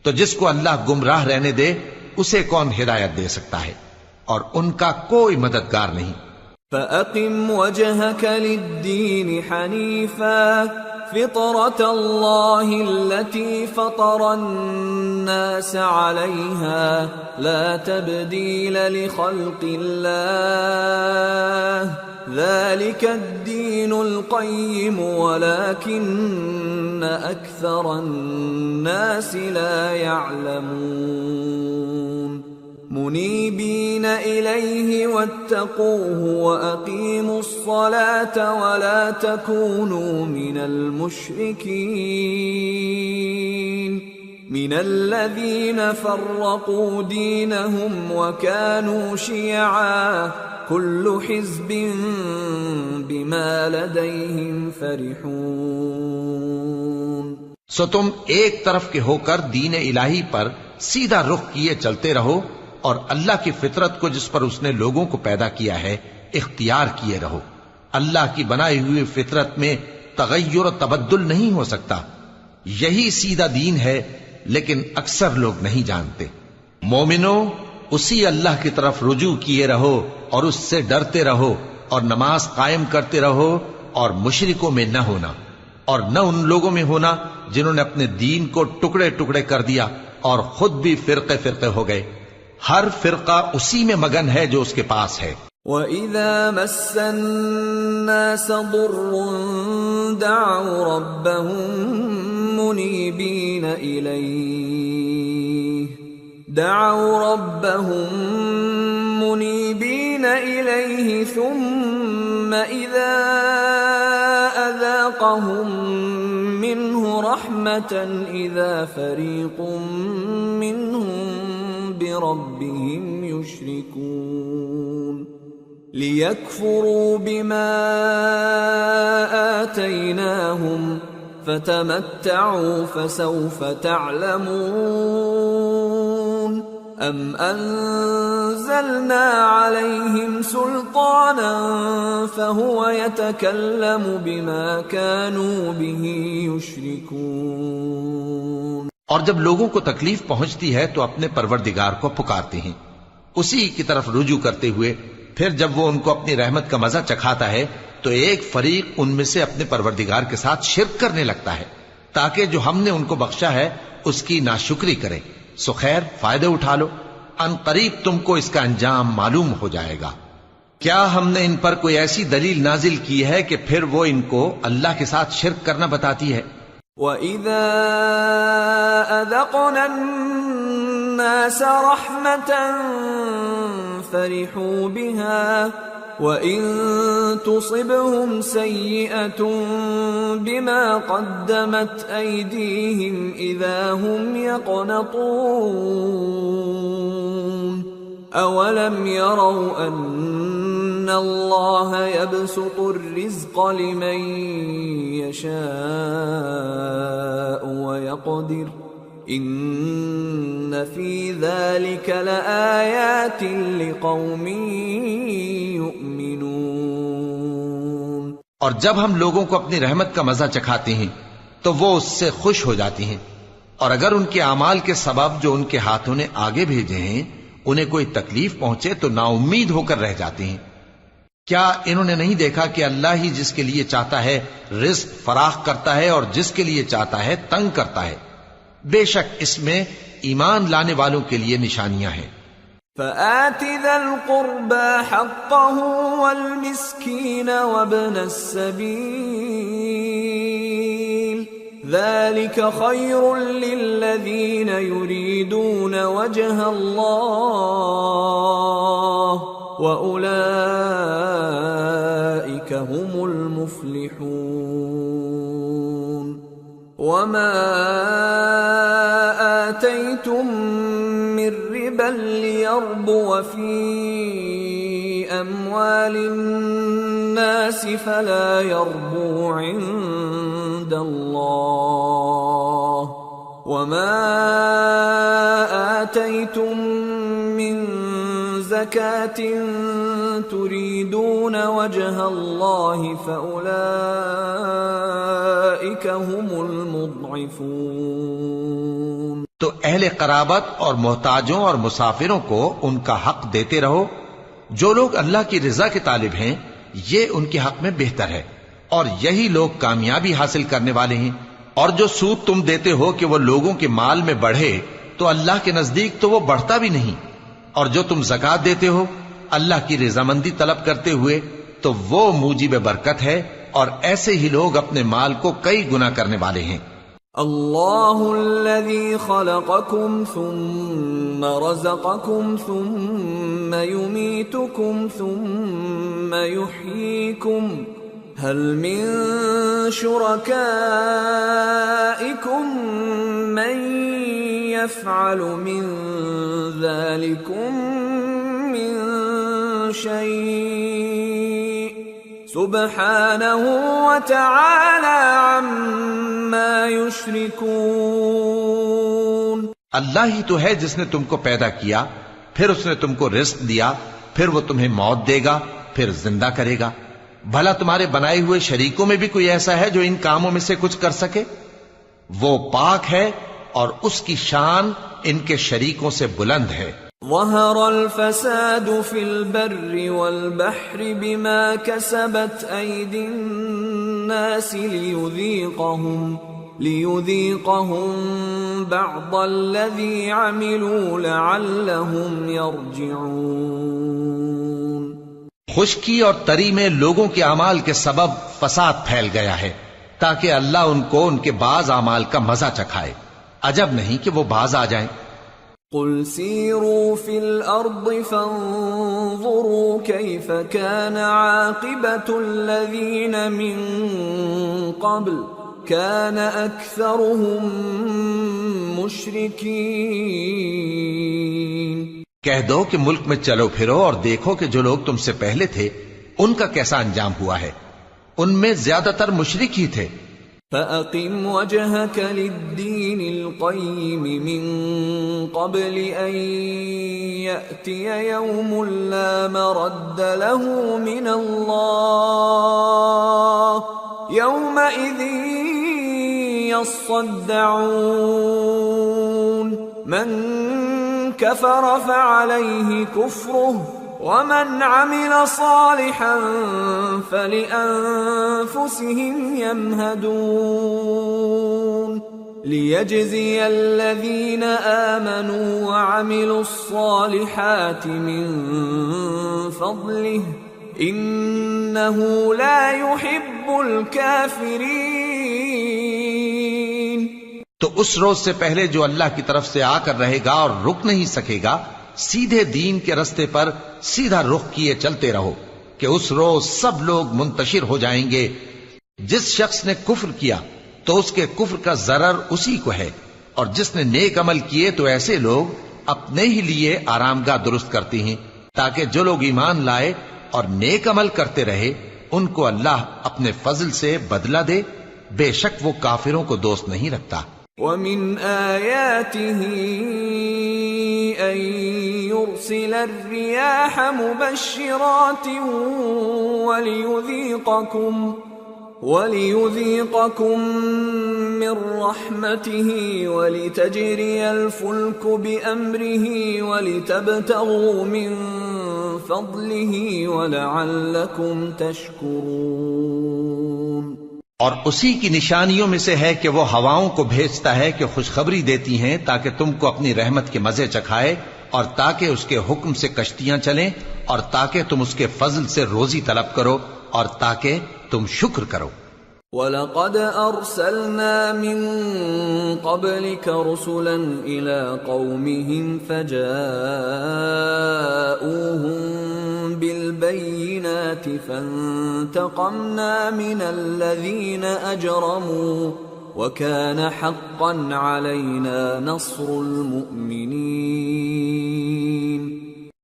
تو جس کو اللہ گمراہ رہنے دے اسے کون ہدایت دے سکتا ہے، اور ان کا کوئی مددگار نہیں۔ فَأَقِمْ وَجْهَكَ لِلدِّينِ حَنِيفًا فِطْرَةَ اللَّهِ الَّتِي فَطَرَ النَّاسَ عَلَيْهَا لَا تَبْدِيلَ لِخَلْقِ اللَّهِ ذَلِكَ الدِّينُ الْقَيِّمُ وَلَكِنَّ أَكْثَرَ النَّاسِ لَا يَعْلَمُونَ منيبين إليه واتقوه وأقيموا الصلاة ولا تكونوا من المشركين من الذين فرقوا دينهم وكانوا شيعا كل حزب بما لديهم فرحون۔ سو تم ایک طرف کے ہو کر دین الہی پر سیدھا رخ کیے چلتے رہو، اور اللہ کی فطرت کو جس پر اس نے لوگوں کو پیدا کیا ہے اختیار کیے رہو۔ اللہ کی بنائی ہوئی فطرت میں تغیر و تبدل نہیں ہو سکتا، یہی سیدھا دین ہے، لیکن اکثر لوگ نہیں جانتے۔ مومنو، اسی اللہ کی طرف رجوع کیے رہو اور اس سے ڈرتے رہو، اور نماز قائم کرتے رہو، اور مشرکوں میں نہ ہونا، اور نہ ان لوگوں میں ہونا جنہوں نے اپنے دین کو ٹکڑے ٹکڑے کر دیا اور خود بھی فرقے فرقے ہو گئے۔ ہر فرقہ اسی میں مگن ہے جو اس کے پاس ہے۔ وَإِذَا مَسَّ النَّاسَ ضُرٌّ دَعَوْا رَبَّهُم مُنِيبِينَ إِلَيْهِ ثُمَّ إِذَا أَذَاقَهُم مِّنْهُ رَحْمَةً إِذَا فَرِيقٌ مِّنْهُم بربهم يشركون ليكفروا بما آتيناهم فتمتعوا فسوف تعلمون أم أنزلنا عليهم سلطانا فهو يتكلم بما كانوا به يشركون۔ اور جب لوگوں کو تکلیف پہنچتی ہے تو اپنے پروردگار کو پکارتے ہیں اسی کی طرف رجوع کرتے ہوئے، پھر جب وہ ان کو اپنی رحمت کا مزہ چکھاتا ہے تو ایک فریق ان میں سے اپنے پروردگار کے ساتھ شرک کرنے لگتا ہے تاکہ جو ہم نے ان کو بخشا ہے اس کی ناشکری کرے۔ سو خیر، فائدے اٹھا لو، ان قریب تم کو اس کا انجام معلوم ہو جائے گا۔ کیا ہم نے ان پر کوئی ایسی دلیل نازل کی ہے کہ پھر وہ ان کو اللہ کے ساتھ شرک کرنا بتاتی ہے؟ وَإِذَا أَذَقْنَا النَّاسَ رَحْمَةً فَرِحُوا بِهَا وَإِن تُصِبْهُمْ سَيِّئَةٌ بِمَا قَدَّمَتْ أَيْدِيهِمْ إِذَا هُمْ يَقْنَطُونَ أَوَلَمْ يَرَوْا أَنَّ اللَّهَ يَبْسُطُ الرِّزْقَ لِمَن يَشَاءُ وَيَقْدِرُ ان فی ذلک لآیات لقوم یؤمنون۔ اور جب ہم لوگوں کو اپنی رحمت کا مزہ چکھاتے ہیں تو وہ اس سے خوش ہو جاتی ہیں، اور اگر ان کے اعمال کے سبب جو ان کے ہاتھوں نے آگے بھیجے ہیں انہیں کوئی تکلیف پہنچے تو نا امید ہو کر رہ جاتی ہیں۔ کیا انہوں نے نہیں دیکھا کہ اللہ ہی جس کے لیے چاہتا ہے رزق فراخ کرتا ہے اور جس کے لیے چاہتا ہے تنگ کرتا ہے؟ بے شک اس میں ایمان لانے والوں کے لیے نشانیاں ہیں۔ فآت ذا القربى حقه والمسكين وابن السبيل ذلك خير للذين يريدون وجه الله وأولئك هم المفلحون۔ وما آتيتم من ربا ليربو في أموال الناس فلا يربو عند الله، وما آتيتم من زكاة تريدون وجه الله فأولئك هم المضعفون۔ تو اہل قرابت اور محتاجوں اور مسافروں کو ان کا حق دیتے رہو۔ جو لوگ اللہ کی رضا کے طالب ہیں یہ ان کے حق میں بہتر ہے، اور یہی لوگ کامیابی حاصل کرنے والے ہیں۔ اور جو سود تم دیتے ہو کہ وہ لوگوں کے مال میں بڑھے تو اللہ کے نزدیک تو وہ بڑھتا بھی نہیں، اور جو تم زکوٰۃ دیتے ہو اللہ کی رضامندی طلب کرتے ہوئے تو وہ موجب برکت ہے، اور ایسے ہی لوگ اپنے مال کو کئی گنا کرنے والے ہیں۔ اللہ الذی خلقکم ثم رزقکم ثم یمیتکم ثم یحییکم هل من شرکائکم من يفعل من ذلكم من شيء سبحانه وتعالى عما يشركون۔ اللہ ہی تو ہے جس نے تم کو پیدا کیا، پھر اس نے تم کو رزق دیا، پھر وہ تمہیں موت دے گا، پھر زندہ کرے گا۔ بھلا تمہارے بنائے ہوئے شریکوں میں بھی کوئی ایسا ہے جو ان کاموں میں سے کچھ کر سکے؟ وہ پاک ہے اور اس کی شان ان کے شریکوں سے بلند ہے۔ ظہر الفساد فی البر والبحر بما کسبت ایدی الناس لیذیقہم بعض الذی عملوا لعلہم یرجعون۔ خشکی اور تری میں لوگوں کے اعمال کے سبب فساد پھیل گیا ہے تاکہ اللہ ان کو ان کے بعض اعمال کا مزہ چکھائے۔ عجب نہیں کہ وہ باز آ جائیں۔ قل سیروا فی الارض فانظروا کیف کان عاقبۃ الذین من قبل کان اکثرهم مشرکین۔ کہہ دو کہ ملک میں چلو پھرو اور دیکھو کہ جو لوگ تم سے پہلے تھے ان کا کیسا انجام ہوا ہے، ان میں زیادہ تر مشرک ہی تھے۔ فَأَقِمْ وَجْهَكَ لِلدِّينِ الْقَيِّمِ مِنْ قَبْلِ أَنْ يَأْتِيَ يَوْمٌ لَا مَرَدَّ لَهُ مِنَ اللَّهِ يَوْمَئِذٍ يَصَّدَّعُونَ مَنْ كَفَرَ فَعَلَيْهِ كُفْرُهُ وَمَنْ عَمِلَ صَالِحًا فَلِأَنفُسِهِمْ يَمْهَدُونَ لِيَجْزِيَ الَّذِينَ آمَنُوا وَعَمِلُوا الصَّالِحَاتِ مِنْ فَضْلِهِ إِنَّهُ لَا يُحِبُّ الْكَافِرِينَ۔ تو اس روز سے پہلے جو اللہ کی طرف سے آ کر رہے گا اور رک نہیں سکے گا، سیدھے دین کے رستے پر سیدھا رخ کیے چلتے رہو کہ اس روز سب لوگ منتشر ہو جائیں گے۔ جس شخص نے کفر کیا تو اس کے کفر کا ضرر اسی کو ہے، اور جس نے نیک عمل کیے تو ایسے لوگ اپنے ہی لیے آرامگاہ درست کرتی ہیں تاکہ جو لوگ ایمان لائے اور نیک عمل کرتے رہے ان کو اللہ اپنے فضل سے بدلہ دے۔ بے شک وہ کافروں کو دوست نہیں رکھتا۔ ومن آياته أن يرسل الرياح مبشرات وليذيقكم من رحمته ولتجري الفلك بأمره ولتبتغوا من فضله ولعلكم تشكرون۔ اور اسی کی نشانیوں میں سے ہے کہ وہ ہواؤں کو بھیجتا ہے کہ خوشخبری دیتی ہیں تاکہ تم کو اپنی رحمت کے مزے چکھائے، اور تاکہ اس کے حکم سے کشتیاں چلیں، اور تاکہ تم اس کے فضل سے روزی طلب کرو، اور تاکہ تم شکر کرو۔ وَلَقَدْ أَرْسَلْنَا مِن قَبْلِكَ رُسُلًا إِلَىٰ قَوْمِهِمْ فَجَاءُوهُم بِالْبَيِّنَاتِ فَانتَقَمْنَا مِنَ الَّذِينَ أَجْرَمُوا وَكَانَ حَقًّا عَلَيْنَا نَصْرُ الْمُؤْمِنِينَ۔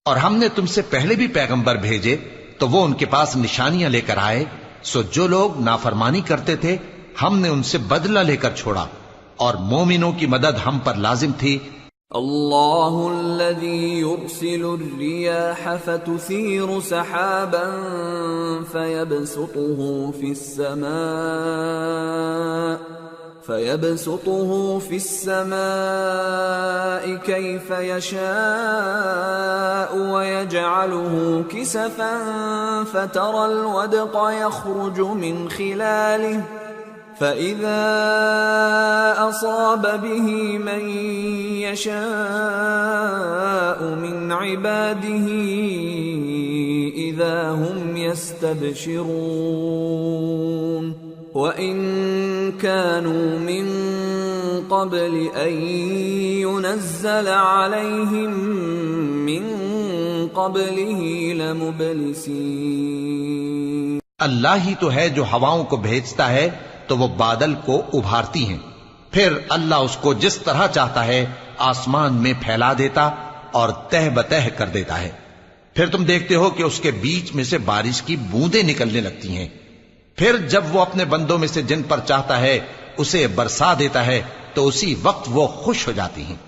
اور ہم نے تم سے پہلے بھی پیغمبر بھیجے تو وہ ان کے پاس نشانیاں لے کر آئے، سو جو لوگ نافرمانی کرتے تھے ہم نے ان سے بدلہ لے کر چھوڑا، اور مومنوں کی مدد ہم پر لازم تھی۔ اللہ الذی یرسل الرياح فتثیر سحابا فيبسطه في السماء كيف يشاء ويجعله كسفا فترى الودق يخرج من خلاله فإذا أصاب به من يشاء من عباده إذا هم يستبشرون وَإِن كَانُوا مِن قَبْلِ أَن يُنَزَّلَ عَلَيْهِم مِّن قَبْلِهِ لَمُبْلِسِينَ۔ اللہ ہی تو ہے جو ہواؤں کو بھیجتا ہے تو وہ بادل کو ابھارتی ہیں، پھر اللہ اس کو جس طرح چاہتا ہے آسمان میں پھیلا دیتا اور تہ بتہ کر دیتا ہے، پھر تم دیکھتے ہو کہ اس کے بیچ میں سے بارش کی بوندیں نکلنے لگتی ہیں، پھر جب وہ اپنے بندوں میں سے جن پر چاہتا ہے اسے برسا دیتا ہے تو اسی وقت وہ خوش ہو جاتی ہیں،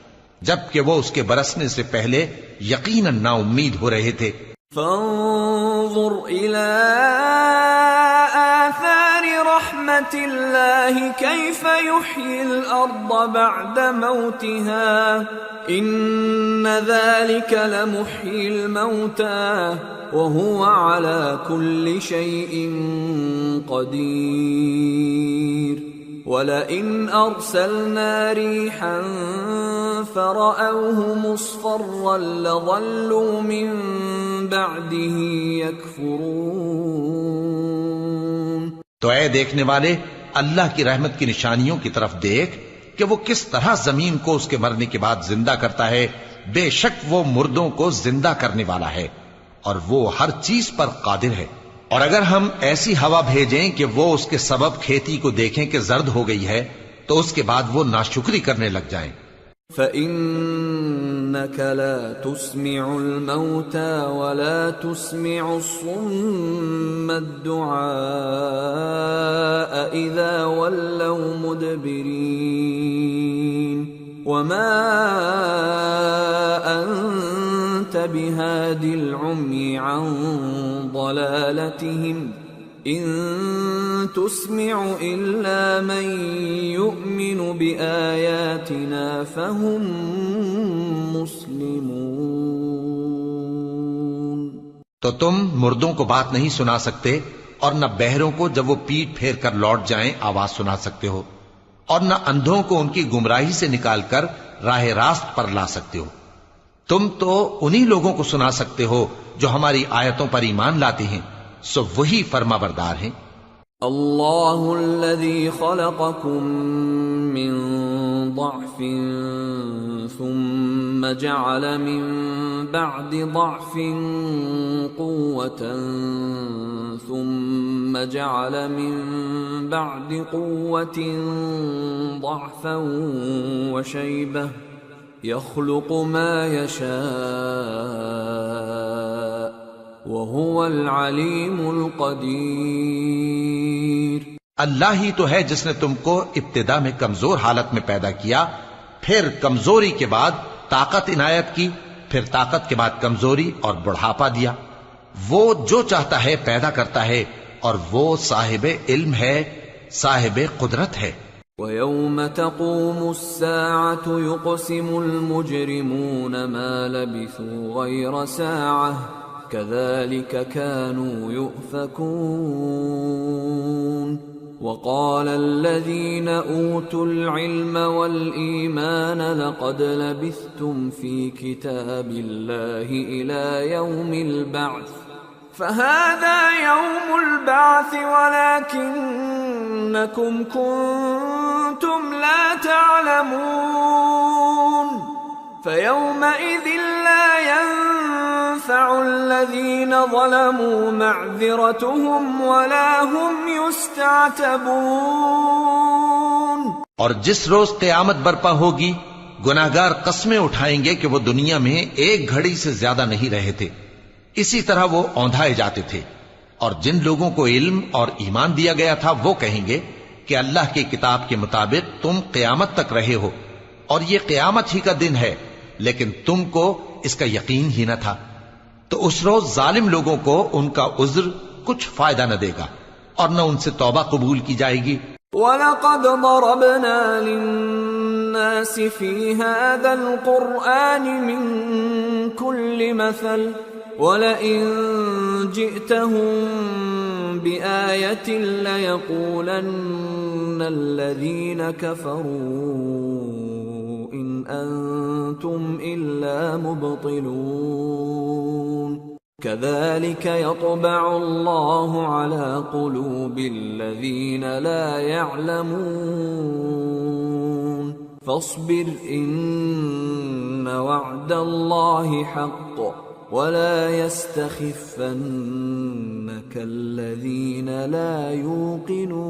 جبکہ وہ اس کے برسنے سے پہلے یقیناً نا امید ہو رہے تھے۔ فانظر إلى آثار رحمة الله كيف يحيي الأرض بعد موتها إن ذلك لمحيي الموتى وهو على كل شيء قدير وَلَئِنْ أَرْسَلْنَا رِيحًا فَرَأَوْهُ مُصْفَرًّا لَظَلُّوا مِنْ بَعْدِهِ يَكْفُرُونَ۔ تو اے دیکھنے والے اللہ کی رحمت کی نشانیوں کی طرف دیکھ کہ وہ کس طرح زمین کو اس کے مرنے کے بعد زندہ کرتا ہے، بے شک وہ مردوں کو زندہ کرنے والا ہے اور وہ ہر چیز پر قادر ہے۔ اور اگر ہم ایسی ہوا بھیجیں کہ وہ اس کے سبب کھیتی کو دیکھیں کہ زرد ہو گئی ہے تو اس کے بعد وہ ناشکری کرنے لگ جائیں۔ فَإِنَّكَ لَا تُسْمِعُ الْمَوْتَى وَلَا تُسْمِعُ الصُّمَّ الدُّعَاءَ إِذَا وَلَّوْا مُدْبِرِينَ وَمَا أَنْتَ بِهَادِ الْعُمْيِ عَنْ ضَلَالَتِهِمْ إِن تُسْمِعُ إِلَّا مَن يُؤْمِنُ بِآيَاتِنَا فَهُمْ مُسْلِمُونَ۔ تو تم مردوں کو بات نہیں سنا سکتے اور نہ بہروں کو جب وہ پیٹ پھیر کر لوٹ جائیں آواز سنا سکتے ہو، اور نہ اندھوں کو ان کی گمراہی سے نکال کر راہ راست پر لا سکتے ہو۔ تم تو انہی لوگوں کو سنا سکتے ہو جو ہماری آیتوں پر ایمان لاتے ہیں، سو وہی فرما بردار ہیں۔ اللہ الذی خلقکم من ضعف ثم جعل من بعد ضعف قوة ثم جعل من بعد قوة ضعفا وشيبة يخلق ما يشاء وهو العليم القدير۔ اللہ ہی تو ہے جس نے تم کو ابتدا میں کمزور حالت میں پیدا کیا، پھر کمزوری کے بعد طاقت عنایت کی، پھر طاقت کے بعد کمزوری اور بڑھاپا دیا۔ وہ جو چاہتا ہے پیدا کرتا ہے، اور وہ صاحب علم ہے، صاحب قدرت ہے۔ وَيَوْمَ تَقُومُ السَّاعَةُ يُقْسِمُ الْمُجْرِمُونَ مَا لَبِثُوا غَيْرَ سَاعَةٍ كَذَلِكَ كَانُوا يُؤْفَكُونَ وَقَالَ الَّذِينَ أُوتُوا الْعِلْمَ وَالْإِيمَانَ لَقَدْ لَبِثْتُمْ فِي كِتَابِ اللَّهِ إِلَى يَوْمِ الْبَعْثِ فَهَذَا يَوْمُ الْبَعْثِ وَلَكِنَّكُمْ كُنتُمْ لَا تَعْلَمُونَ فَيَوْمَئِذٍ لَا يَنفَعُ الَّذِينَ ظَلَمُوا مَعْذِرَتُهُمْ وَلَا هُمْ يُسْتَعْتَبُونَ۔ اور جس روز قیامت برپا ہوگی، گناہگار قسمیں اٹھائیں گے کہ وہ دنیا میں ایک گھڑی سے زیادہ نہیں رہے تھے، اسی طرح وہ اوندھائے جاتے تھے۔ اور جن لوگوں کو علم اور ایمان دیا گیا تھا وہ کہیں گے کہ اللہ کی کتاب کے مطابق تم قیامت تک رہے ہو، اور یہ قیامت ہی کا دن ہے، لیکن تم کو اس کا یقین ہی نہ تھا۔ تو اس روز ظالم لوگوں کو ان کا عذر کچھ فائدہ نہ دے گا، اور نہ ان سے توبہ قبول کی جائے گی۔ وَلَقَدْ ضَرَبْنَا لِلنَّاسِ فِي هَذَا الْقُرْآنِ مِنْ كُلِّ مَثَلٍ وَلَئِن جِئْتَهُمْ بِآيَةٍ لَيَقُولَنَّ الَّذِينَ كَفَرُوا إِنْ أَنْتُمْ إِلَّا مُبْطِلُونَ كَذَلِكَ يَطْبَعُ اللَّهُ عَلَى قُلُوبِ الَّذِينَ لَا يَعْلَمُونَ فَاصْبِرْ إِنَّ وَعْدَ اللَّهِ حَقٌّ وَلَا يَسْتَخِفَّنَّكَ الَّذِينَ لَا يُوقِنُونَ۔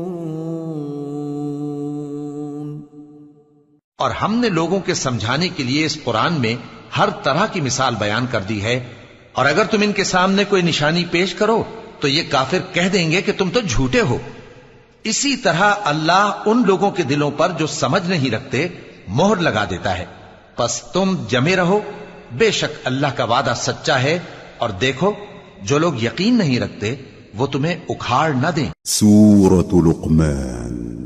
اور ہم نے لوگوں کے سمجھانے کے لیے اس قرآن میں ہر طرح کی مثال بیان کر دی ہے، اور اگر تم ان کے سامنے کوئی نشانی پیش کرو تو یہ کافر کہہ دیں گے کہ تم تو جھوٹے ہو۔ اسی طرح اللہ ان لوگوں کے دلوں پر جو سمجھ نہیں رکھتے مہر لگا دیتا ہے۔ پس تم جمے رہو، بے شک اللہ کا وعدہ سچا ہے، اور دیکھو جو لوگ یقین نہیں رکھتے وہ تمہیں اکھاڑ نہ دیں۔ سورة لقمان۔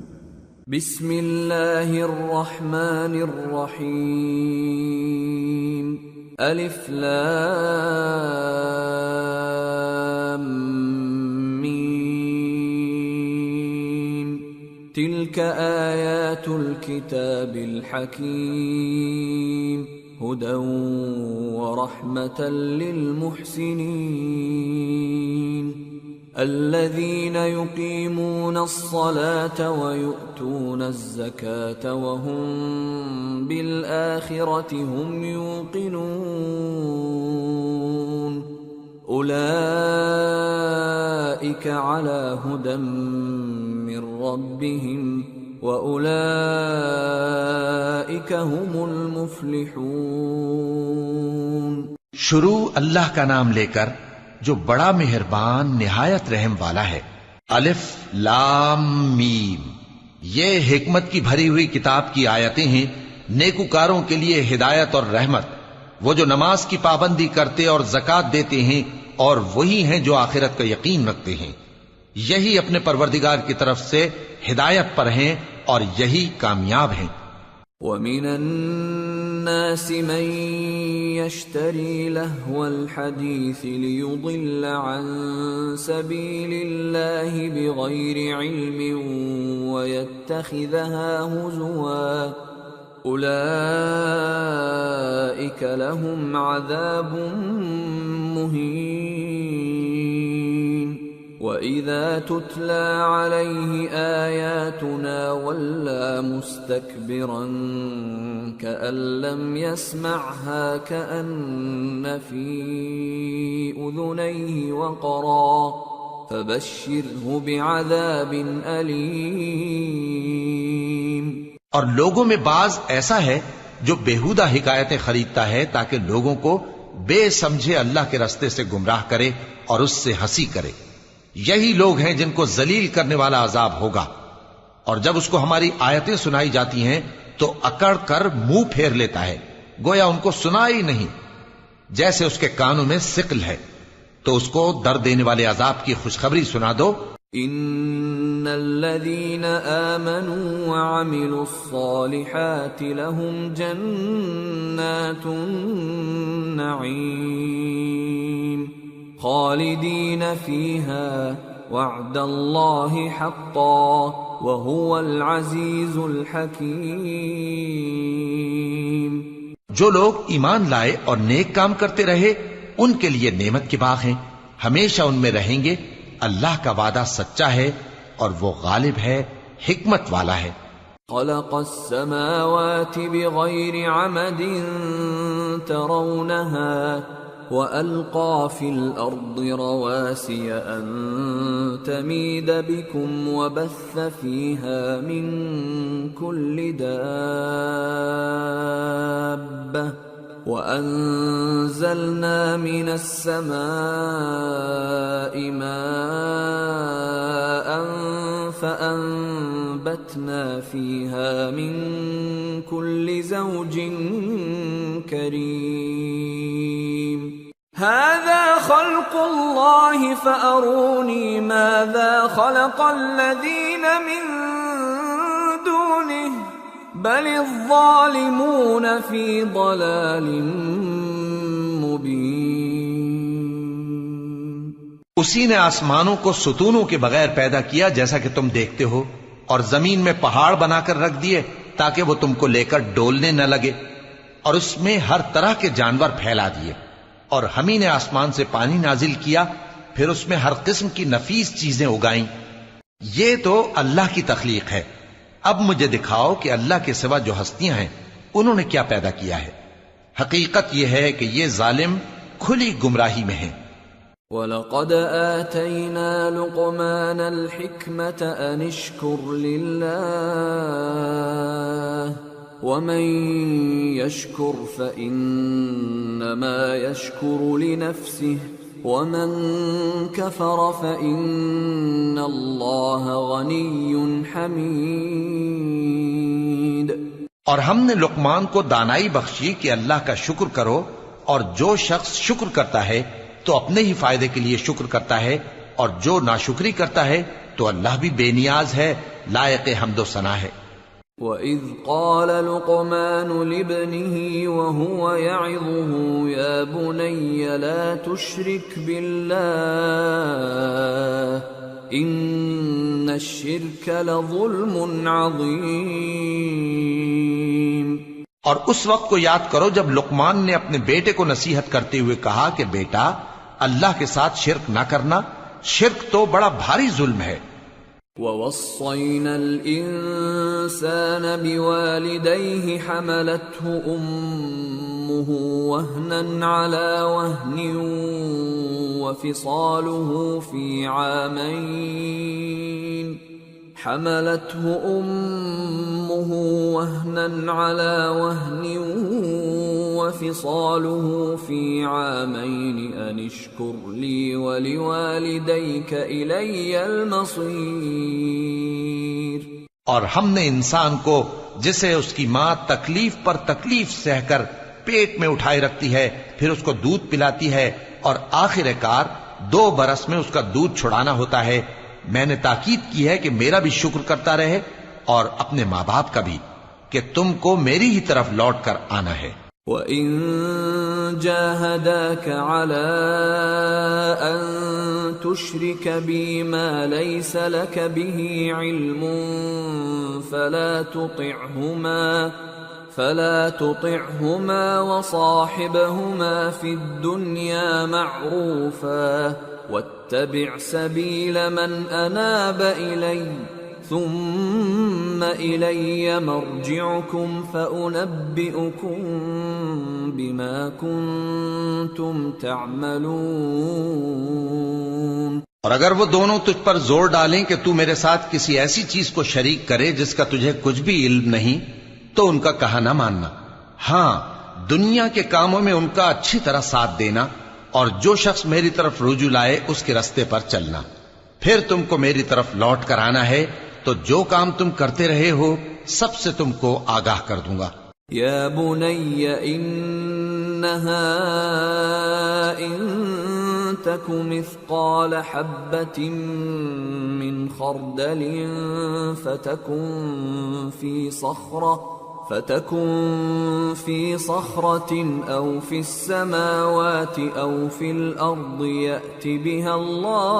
بسم اللہ الرحمن الرحیم۔ الف لام میم۔ تلک آیات الکتاب الحکیم هدى ورحمة للمحسنين الذين يقيمون الصلاة ويؤتون الزكاة وهم بالآخرة هم يوقنون أولئك على هدى من ربهم وَأُولَئِكَ هُمُ الْمُفْلِحُونَ۔ شروع اللہ کا نام لے کر جو بڑا مہربان نہایت رحم والا ہے۔ الف لام میم، یہ حکمت کی بھری ہوئی کتاب کی آیتیں ہیں، نیکوکاروں کے لیے ہدایت اور رحمت، وہ جو نماز کی پابندی کرتے اور زکوٰۃ دیتے ہیں، اور وہی ہیں جو آخرت کا یقین رکھتے ہیں، یہی اپنے پروردگار کی طرف سے ہدایت پر ہیں اور یہی کامیاب ہیں۔ وَمِنَ النَّاسِ مَن يَشْتَرِي لَهْوَ الْحَدِيثِ لِيُضِلَّ عَن سَبِيلِ اللَّهِ بِغَيْرِ عِلْمٍ وَيَتَّخِذَهَا هُزُوًا أُولَئِكَ لَهُمْ عَذَابٌ مُهِينٌ وَإِذَا تُتْلَى عَلَيْهِ آيَاتُنَا وَلَّى مُسْتَكْبِرًا كَأَن لَّمْ يَسْمَعْهَا كَأَنَّ فِي أُذُنَيْهِ وَقْرًا فَبَشِّرْهُ بِعَذَابٍ أَلِيمٍ۔ اور لوگوں میں بعض ایسا ہے جو بیہودہ حکایتیں خریدتا ہے تاکہ لوگوں کو بے سمجھے اللہ کے راستے سے گمراہ کرے اور اس سے ہنسی کرے، یہی لوگ ہیں جن کو ذلیل کرنے والا عذاب ہوگا، اور جب اس کو ہماری آیتیں سنائی جاتی ہیں تو اکڑ کر منہ پھیر لیتا ہے، گویا ان کو سنا ہی نہیں، جیسے اس کے کانوں میں ثقل ہے۔ تو اس کو درد دینے والے عذاب کی خوشخبری سنا دو۔ ان الذين آمنوا وعملوا الصالحات لهم جنات النعيم خالدين فيها وعد الله حقا وهو العزيز الحكيم۔ جو لوگ ایمان لائے اور نیک کام کرتے رہے ان کے لیے نعمت کے باغ ہیں، ہمیشہ ان میں رہیں گے۔ اللہ کا وعدہ سچا ہے اور وہ غالب ہے، حکمت والا ہے۔ خلق السماوات بغير عمد ترونها وألقى في الأرض رواسي أن تميد بكم وبث فيها من كل دابة وأنزلنا من السماء ماء فأنبتنا فيها من كل زوج كريم هذا خلق الله فأروني ماذا خلق الذين من دونه بل الظالمون في ضلال مبين۔ اسی نے آسمانوں کو ستونوں کے بغیر پیدا کیا جیسا کہ تم دیکھتے ہو، اور زمین میں پہاڑ بنا کر رکھ دیے تاکہ وہ تم کو لے کر ڈولنے نہ لگے، اور اس میں ہر طرح کے جانور پھیلا دیے، اور ہم ہی نے آسمان سے پانی نازل کیا، پھر اس میں ہر قسم کی نفیس چیزیں اگائیں۔ یہ تو اللہ کی تخلیق ہے۔ اب مجھے دکھاؤ کہ اللہ کے سوا جو ہستیاں ہیں انہوں نے کیا پیدا کیا ہے۔ حقیقت یہ ہے کہ یہ ظالم کھلی گمراہی میں ہیں۔ وَلَقَدْ آتَيْنَا لُقْمَانَ الْحِكْمَةَ أَنِ اشْكُرْ لِلَّهِ وَمَنْ يَشْكُرْ فَإِنَّمَا يَشْكُرُ لِنَفْسِهِ وَمَنْ كَفَرَ فَإِنَّ اللَّهَ غَنِيٌّ حَمِيدٌ۔ اور ہم نے لقمان کو دانائی بخشی کہ اللہ کا شکر کرو، اور جو شخص شکر کرتا ہے تو اپنے ہی فائدے کے لیے شکر کرتا ہے، اور جو ناشکری کرتا ہے تو اللہ بھی بے نیاز ہے، لائق حمد و ثنا ہے۔ وَإِذْ قَالَ لُقْمَانُ لِابْنِهِ وَهُوَ يَعِظُهُ يَا بُنَيَّ لَا تُشْرِكْ بِاللَّهِ إِنَّ الشِّرْكَ لَظُلْمٌ عَظِيمٌ۔ اور اس وقت کو یاد کرو جب لقمان نے اپنے بیٹے کو نصیحت کرتے ہوئے کہا کہ بیٹا اللہ کے ساتھ شرک نہ کرنا، شرک تو بڑا بھاری ظلم ہے۔ وَوَصَّيْنَا الْإِنسَانَ بِوَالِدَيْهِ حَمَلَتْهُ أُمُّهُ وَهْنًا عَلَى وَهْنٍ وَفِصَالُهُ فِي عَامَيْنِ أَنِ اشْكُرْ لِي وَلِوَالِدَيْكَ إِلَيَّ الْمَصِيرُ۔ اور ہم نے انسان کو جسے اس کی ماں تکلیف پر تکلیف سہ کر پیٹ میں اٹھائے رکھتی ہے، پھر اس کو دودھ پلاتی ہے، اور آخر کار 2 برس میں اس کا دودھ چھڑانا ہوتا ہے، میں نے تاکید کی ہے کہ میرا بھی شکر کرتا رہے اور اپنے ماں باپ کا بھی، کہ تم کو میری ہی طرف لوٹ کر آنا ہے۔ وَإِن جَاهَدَاكَ عَلَىٰ أَن تُشْرِكَ بِي مَا لَيْسَ لَكَ بِهِ عِلْمٌ فَلَا تُطِعْهُمَا وَصَاحِبْهُمَا فِي الدُّنْيَا مَعْرُوفًا وَاتَّبِعْ سَبِيلَ مَنْ أَنَابَ إِلَيَّ ثُمَّ إِلَيَّ مَرْجِعُكُمْ فَأُنَبِّئُكُمْ بِمَا كُنْتُمْ تَعْمَلُونَ۔ اور اگر وہ دونوں تجھ پر زور ڈالیں کہ تو میرے ساتھ کسی ایسی چیز کو شریک کرے جس کا تجھے کچھ بھی علم نہیں، تو ان کا کہا نہ ماننا، ہاں دنیا کے کاموں میں ان کا اچھی طرح ساتھ دینا، اور جو شخص میری طرف رجوع لائے اس کے رستے پر چلنا۔ پھر تم کو میری طرف لوٹ کر آنا ہے تو جو کام تم کرتے رہے ہو سب سے تم کو آگاہ کر دوں گا۔ یا بنی انہا ان تک مثقال حبة من خردل فتكن في صخرة أو في السماوات أو في الأرض يأت بها الله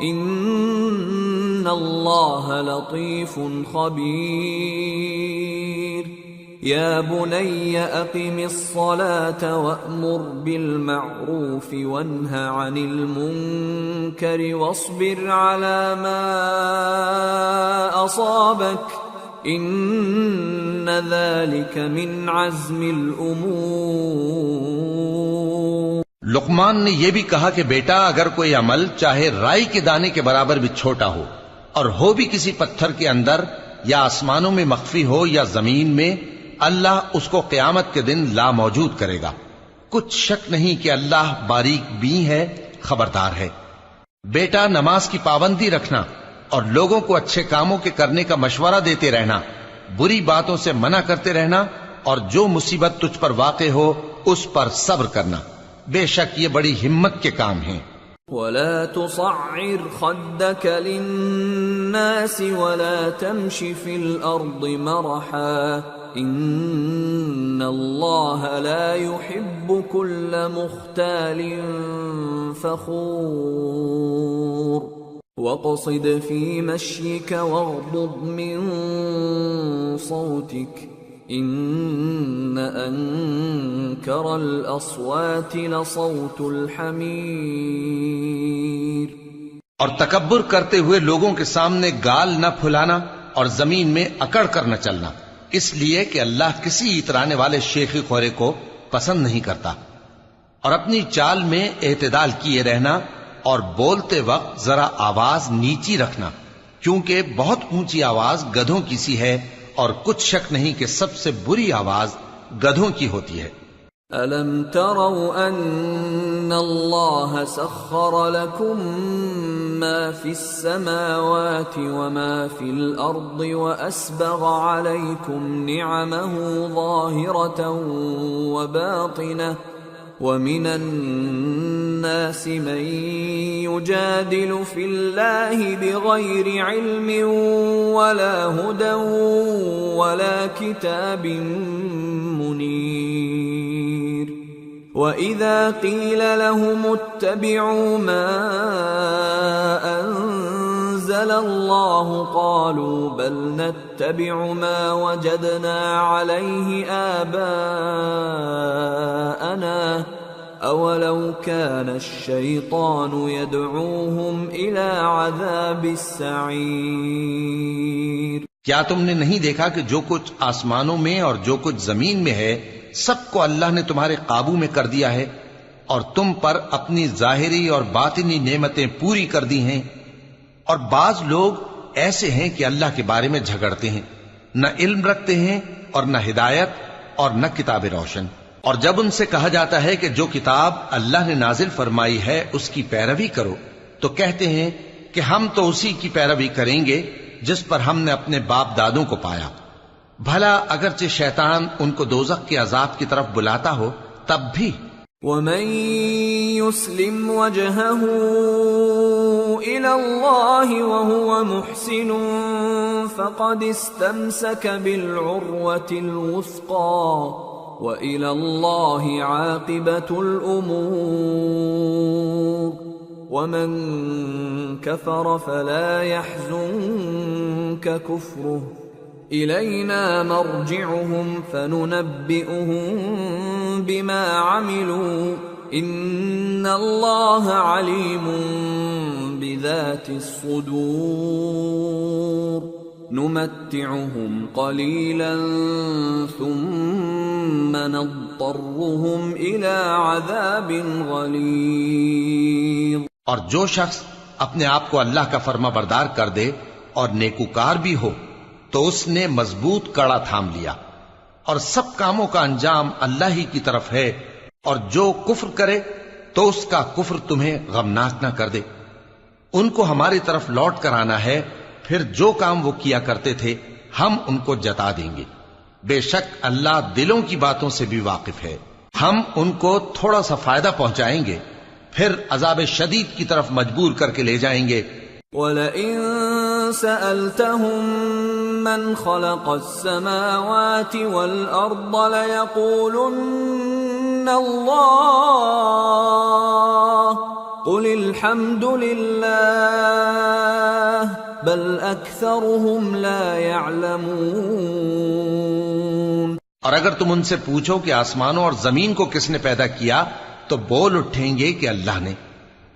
إن الله لطيف خبير يا بني أقم الصلاة وأمر بالمعروف وانه عن المنكر واصبر على ما أصابك إن ذلك من عزم الأمور۔ لقمان نے یہ بھی کہا کہ بیٹا اگر کوئی عمل چاہے رائی کے دانے کے برابر بھی چھوٹا ہو اور ہو بھی کسی پتھر کے اندر یا آسمانوں میں مخفی ہو یا زمین میں، اللہ اس کو قیامت کے دن لا موجود کرے گا۔ کچھ شک نہیں کہ اللہ باریک بین ہے، خبردار ہے۔ بیٹا نماز کی پابندی رکھنا اور لوگوں کو اچھے کاموں کے کرنے کا مشورہ دیتے رہنا، بری باتوں سے منع کرتے رہنا، اور جو مصیبت تجھ پر واقع ہو اس پر صبر کرنا، بے شک یہ بڑی ہمت کے کام ہیں۔ ولا تصعر خدك للناس ولا تمش في الأرض مرحا إن الله لا يحب كل مختال فخور واقصد في مشيك واغضض من صوتك إن أنكر الأصوات لصوت الحمير۔ اور تکبر کرتے ہوئے لوگوں کے سامنے گال نہ پھلانا اور زمین میں اکڑ کر نہ چلنا، اس لیے کہ اللہ کسی اترانے والے شیخی خورے کو پسند نہیں کرتا۔ اور اپنی چال میں اعتدال کیے رہنا اور بولتے وقت ذرا آواز نیچی رکھنا، کیونکہ بہت اونچی آواز گدھوں کی سی ہے اور کچھ شک نہیں کہ سب سے بری آواز گدھوں کی ہوتی ہے۔ أَلَمْ تَرَوْا أَنَّ اللَّهَ سَخَّرَ لَكُم مَّا فِي السَّمَاوَاتِ وَمَا فِي الْأَرْضِ وَأَسْبَغَ عَلَيْكُمْ نِعَمَهُ ظَاهِرَةً وَبَاطِنَةً وَمِنَ النَّاسِ مَن يُجَادِلُ فِي اللَّهِ بِغَيْرِ عِلْمٍ وَلَا هُدًى وَلَا كِتَابٍ مُنِيرٍ وَإِذَا قِيلَ لَهُمُ اتَّبِعُوا مَا أَنزَلَ اللَّهُ قَالُوا بَلْ نَتَّبِعُ مَا وَجَدْنَا عَلَيْهِ آبَاءَنَا أَوَلَوْ كَانَ الشَّيْطَانُ يَدْعُوهُمْ إِلَى عَذَابِ السَّعِيرِ۔ کیا تم نے نہیں دیکھا کہ جو کچھ آسمانوں میں اور جو کچھ زمین میں ہے سب کو اللہ نے تمہارے قابو میں کر دیا ہے، اور تم پر اپنی ظاہری اور باطنی نعمتیں پوری کر دی ہیں۔ اور بعض لوگ ایسے ہیں کہ اللہ کے بارے میں جھگڑتے ہیں، نہ علم رکھتے ہیں اور نہ ہدایت اور نہ کتاب روشن۔ اور جب ان سے کہا جاتا ہے کہ جو کتاب اللہ نے نازل فرمائی ہے اس کی پیروی کرو، تو کہتے ہیں کہ ہم تو اسی کی پیروی کریں گے جس پر ہم نے اپنے باپ دادوں کو پایا۔ بھلا اگرچہ شیطان ان کو دوزخ کے عذاب کی طرف بلاتا ہو تب بھی۔ وَمَن يُسْلِمْ وَجْهَهُ إِلَى اللَّهِ وَهُوَ مُحْسِنٌ فَقَدِ اسْتَمْسَكَ بِالْعُرْوَةِ الْوُثْقَى وَإِلَى اللَّهِ عَاقِبَةُ الْأُمُورِ وَمَن كَفَرَ فَلَا يَحْزُنكَ كُفْرُهُ إِلَيْنَا مَرْجِعُهُمْ فَنُنَبِّئُهُم بِمَا عَمِلُوا إِنَّ اللَّهَ عَلِيمٌ بِذَاتِ الصُّدُورِ نُمَتِّعُهُمْ قَلِيلًا ثُمَّ نَضْطَرُّهُمْ إِلَى عَذَابٍ غَلِيظٍ۔ اور جو شخص اپنے آپ کو اللہ کا فرما بردار کر دے اور نیکوکار بھی ہو تو اس نے مضبوط کڑا تھام لیا، اور سب کاموں کا انجام اللہ ہی کی طرف ہے۔ اور جو کفر کرے تو اس کا کفر تمہیں غمناک نہ کر دے. ان کو ہماری طرف لوٹ کر آنا ہے، پھر جو کام وہ کیا کرتے تھے ہم ان کو جتا دیں گے. بے شک اللہ دلوں کی باتوں سے بھی واقف ہے. ہم ان کو تھوڑا سا فائدہ پہنچائیں گے، پھر عذاب شدید کی طرف مجبور کر کے لے جائیں گے. وَلَئِن سَأَلْتَهُم مَّنْ خَلَقَ السَّمَاوَاتِ وَالْأَرْضَ لَيَقُولُنَّ اللَّهُ قُلِ الْحَمْدُ لِلَّهِ بَلْ أَكْثَرُهُمْ لَا يَعْلَمُونَ. اور اگر تم ان سے پوچھو کہ آسمانوں اور زمین کو کس نے پیدا کیا تو بول اٹھیں گے کہ اللہ نے.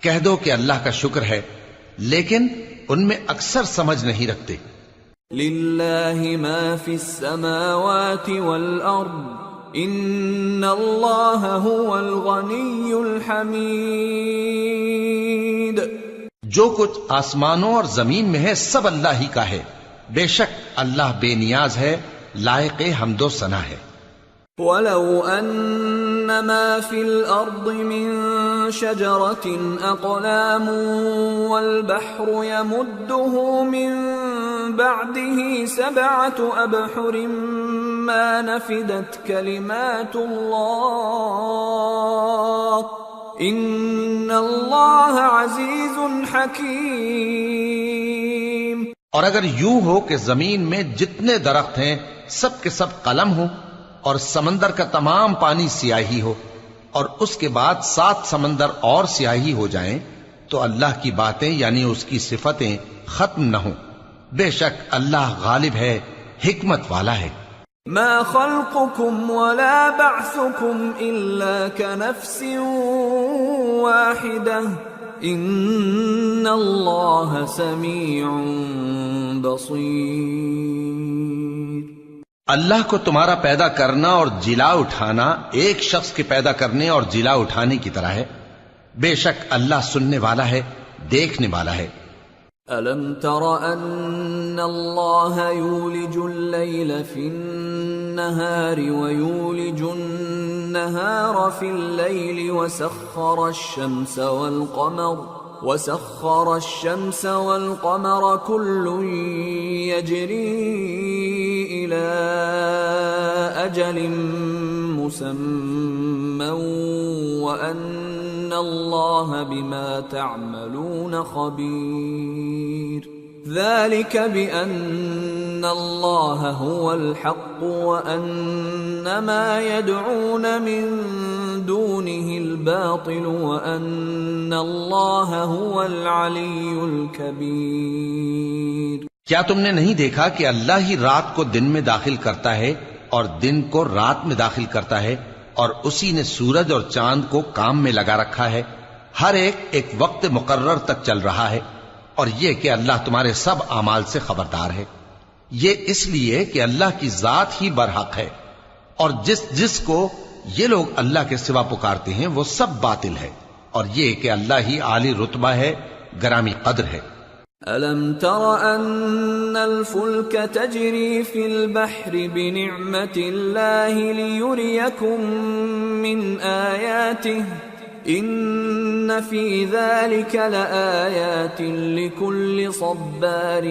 کہہ دو کہ اللہ کا شکر ہے، لیکن ان میں اکثر سمجھ نہیں رکھتے. لِلَّهِ مَا فِي السَّمَاوَاتِ وَالْأَرْضِ إِنَّ اللَّهَ هُوَ الْغَنِيُّ الْحَمِيدُ. جو کچھ آسمانوں اور زمین میں ہے سب اللہ ہی کا ہے. بے شک اللہ بے نیاز ہے، لائق حمد و ثنا ہے. وَلَوْ أَنَّ مَا فِي الْأَرْضِ مِن شَجَرَةٍ أَقْلَامٌ وَالْبَحْرُ يَمُدُّهُ مِن بَعْدِهِ 7 أَبْحُرٍ مَا نَفِدَتْ كَلِمَاتُ اللَّهِ إِنَّ اللَّهَ عَزِيزٌ حَكِيمٌ. اور اگر یوں ہو کہ زمین میں جتنے درخت ہیں سب کے سب قلم ہو، اور سمندر کا تمام پانی سیاہی ہو، اور اس کے بعد 7 سمندر اور سیاہی ہو جائیں، تو اللہ کی باتیں یعنی اس کی صفتیں ختم نہ ہوں. بے شک اللہ غالب ہے، حکمت والا ہے. ما خلقكم ولا بعثكم إلا كنفس واحدة إن الله سميع بصير. اللہ کو تمہارا پیدا کرنا اور جلا اٹھانا ایک شخص کے پیدا کرنے اور جلا اٹھانے کی طرح ہے. بے شک اللہ سننے والا ہے، دیکھنے والا ہے. أَلَمْ تَرَ أَنَّ اللَّهَ يُولِجُ اللَّيْلَ فِي النَّهَارِ وَيُولِجُ النَّهَارَ فِي اللَّيْلِ وَسَخَّرَ الشَّمْسَ وَالْقَمَرَ كُلٌّ يَجْرِي إِلَى أَجَلٍ مُّسَمًّى وَأَنَّ اللَّهَ بِمَا تَعْمَلُونَ خَبِيرٌ. ذَلِكَ بِأَنَّ اللَّهَ هُوَ الْحَقُّ وَأَنَّ مَا يَدْعُونَ مِن دُونِهِ الْبَاطِلُ وَأَنَّ اللَّهَ هُوَ الْعَلِيُّ الْكَبِيرُ. کیا تم نے نہیں دیکھا کہ اللہ ہی رات کو دن میں داخل کرتا ہے اور دن کو رات میں داخل کرتا ہے، اور اسی نے سورج اور چاند کو کام میں لگا رکھا ہے، ہر ایک وقت مقرر تک چل رہا ہے. اور یہ کہ اللہ تمہارے سب اعمال سے خبردار ہے. یہ اس لیے کہ اللہ کی ذات ہی برحق ہے، اور جس کو یہ لوگ اللہ کے سوا پکارتے ہیں وہ سب باطل ہے. اور یہ کہ اللہ ہی عالی رتبہ ہے، گرامی قدر ہے. أَلَمْ تَرَ أَنَّ الْفُلْكَ تَجْرِي فِي الْبَحْرِ بِنِعْمَةِ اللَّهِ لِيُرِيَكُم مِّنْ آيَاتِهِ إِنَّ فِي ذَلِكَ لَآيَاتٍ لِكُلِّ صَبَّارٍ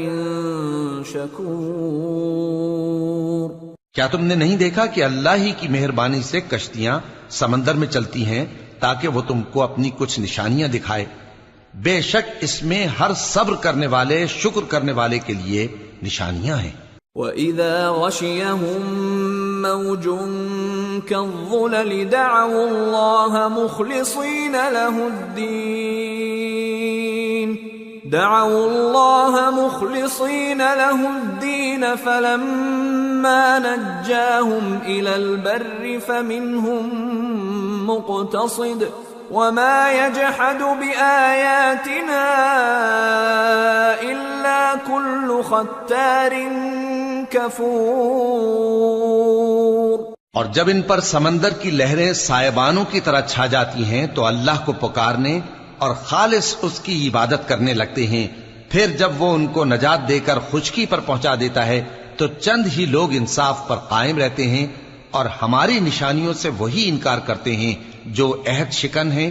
شَكُورٍ. کیا تم نے نہیں دیکھا کہ اللہ ہی کی مہربانی سے کشتیاں سمندر میں چلتی ہیں تاکہ وہ تم کو اپنی کچھ نشانیاں دکھائے. بے شک اس میں ہر صبر کرنے والے، شکر کرنے والے کے لیے نشانیاں ہیں. وَإِذَا غَشِيَهُم مَّوْجٌ كَالظُّلَلِ دَعَوُا اللَّهَ مُخْلِصِينَ لَهُ الدِّينَ فَلَمَّا نَجَّاهُمْ إِلَى الْبَرِّ فَمِنْهُم مُّقْتَصِدٌ وَمَا يَجْحَدُ بِآيَاتِنَا إِلَّا كُلُّ خَتَّارٍ كَفُورٍ. اور جب ان پر سمندر کی لہریں سائبانوں کی طرح چھا جاتی ہیں تو اللہ کو پکارنے اور خالص اس کی عبادت کرنے لگتے ہیں. پھر جب وہ ان کو نجات دے کر خشکی پر پہنچا دیتا ہے تو چند ہی لوگ انصاف پر قائم رہتے ہیں، اور ہماری نشانیوں سے وہی انکار کرتے ہیں جو عہد شکن ہیں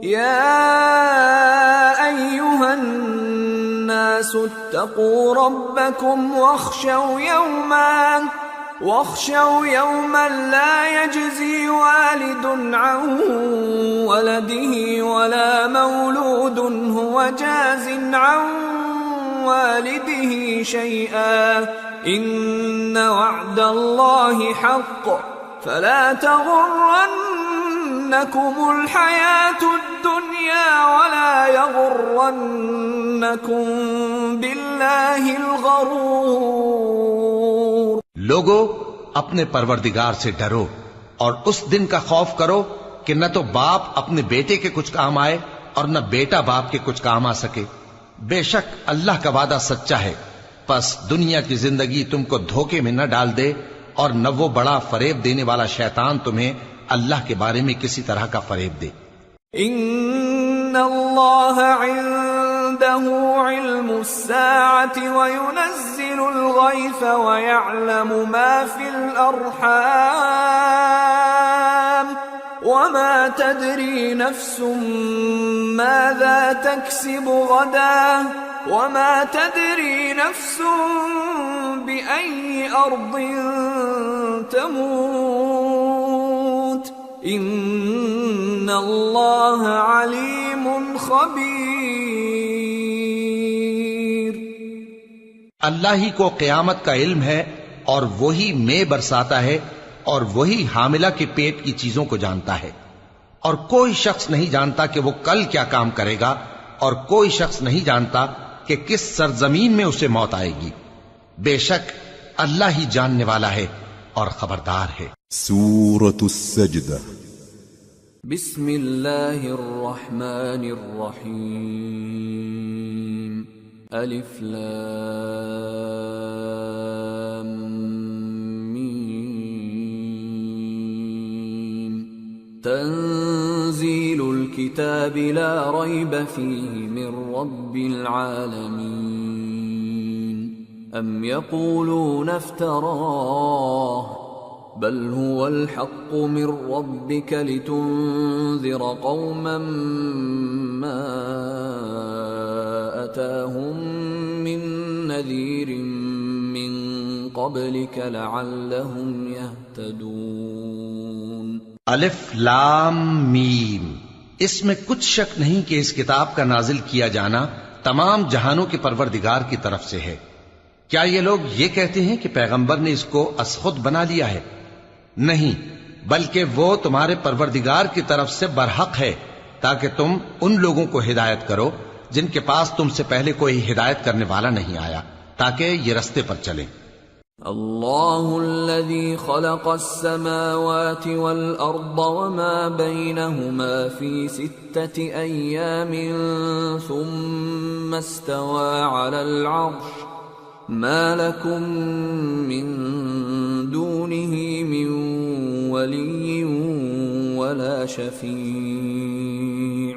يا أيها الناس اتقوا ربكم واخشوا يوما لا يجزي والد عن ولده ولا مولود هو جاز عن والده شيئا إن وعد الله حق فلا تغرنكم الحياة الدنيا ولا يغرنكم بالله الغرور۔ لوگو اپنے پروردگار سے ڈرو اور اس دن کا خوف کرو کہ نہ تو باپ اپنے بیٹے کے کچھ کام آئے اور نہ بیٹا باپ کے کچھ کام آ سکے۔ بے شک اللہ کا وعدہ سچا ہے، پس دنیا کی زندگی تم کو دھوکے میں نہ ڈال دے اور نہ وہ بڑا فریب دینے والا شیطان تمہیں اللہ کے بارے میں کسی طرح کا فریب دے۔ ان اللہ عنده علم الساعة وينزل الغيث ويعلم ما في الأرحام وما تدري نفس ماذا تكسب غدا وما تدري نفس بأي أرض تموت ان اللہ علیم خبیر۔ اللہ ہی کو قیامت کا علم ہے اور وہی مے برساتا ہے اور وہی حاملہ کے پیٹ کی چیزوں کو جانتا ہے، اور کوئی شخص نہیں جانتا کہ وہ کل کیا کام کرے گا، اور کوئی شخص نہیں جانتا کہ کس سرزمین میں اسے موت آئے گی۔ بے شک اللہ ہی جاننے والا ہے اور خبردار ہے۔ سورة السجدة۔ بسم اللہ الرحمن الرحیم۔ الف لام میم۔ تنزیل الكتاب لا ریب فیہ من رب العالمین۔ ام یقولون افتراہ بل هو الحق من ربك لتنذر قوما ما أتاهم من نذير من قبلك لعلهم يهتدون۔ الف لام میم۔ اس میں کچھ شک نہیں کہ اس کتاب کا نازل کیا جانا تمام جہانوں کے پروردگار کی طرف سے ہے۔ کیا یہ لوگ یہ کہتے ہیں کہ پیغمبر نے اس کو از خود بنا لیا ہے؟ نہیں، بلکہ وہ تمہارے پروردگار کی طرف سے برحق ہے تاکہ تم ان لوگوں کو ہدایت کرو جن کے پاس تم سے پہلے کوئی ہدایت کرنے والا نہیں آیا، تاکہ یہ رستے پر چلیں۔ اللہ الذي خلق السماوات والأرض وما بينهما في 6 أيام ثم استوى على العرش ما لكم من دونه من ولي ولا شفيع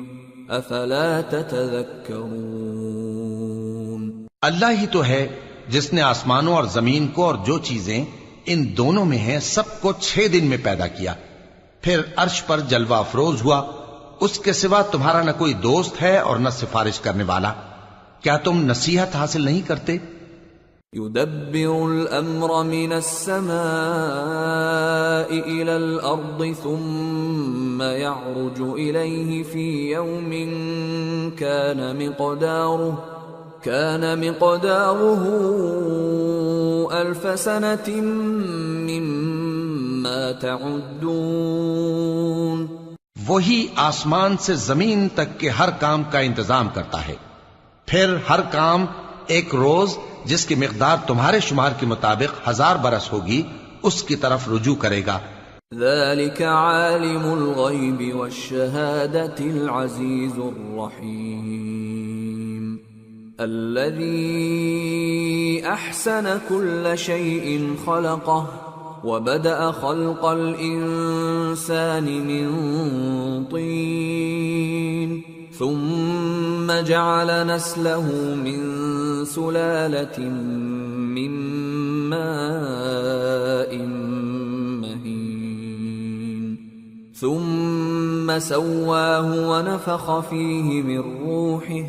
افلا تتذكرون۔ اللہ ہی تو ہے جس نے آسمانوں اور زمین کو اور جو چیزیں ان دونوں میں ہیں سب کو 6 دن میں پیدا کیا، پھر عرش پر جلوہ افروز ہوا، اس کے سوا تمہارا نہ کوئی دوست ہے اور نہ سفارش کرنے والا۔ کیا تم نصیحت حاصل نہیں کرتے؟ يدبر الأمر من السماء إلى الأرض ثم يعرج إليه في يوم كان مقداره 1000 سنة مما تعدون۔ وہی آسمان سے زمین تک کے ہر کام کا انتظام کرتا ہے، پھر ہر کام ایک روز جس کی مقدار تمہارے شمار کے مطابق 1000 برس ہوگی اس کی طرف رجوع کرے گا۔ ذلك عالم الغیب والشہادة العزیز الرحیم الذي احسن كل شيء خلقه وبدأ خلق الانسان من طين ثم جعل نسله من سلالة من ماء مهين ثم ثم سواه ونفخ فيه من روحه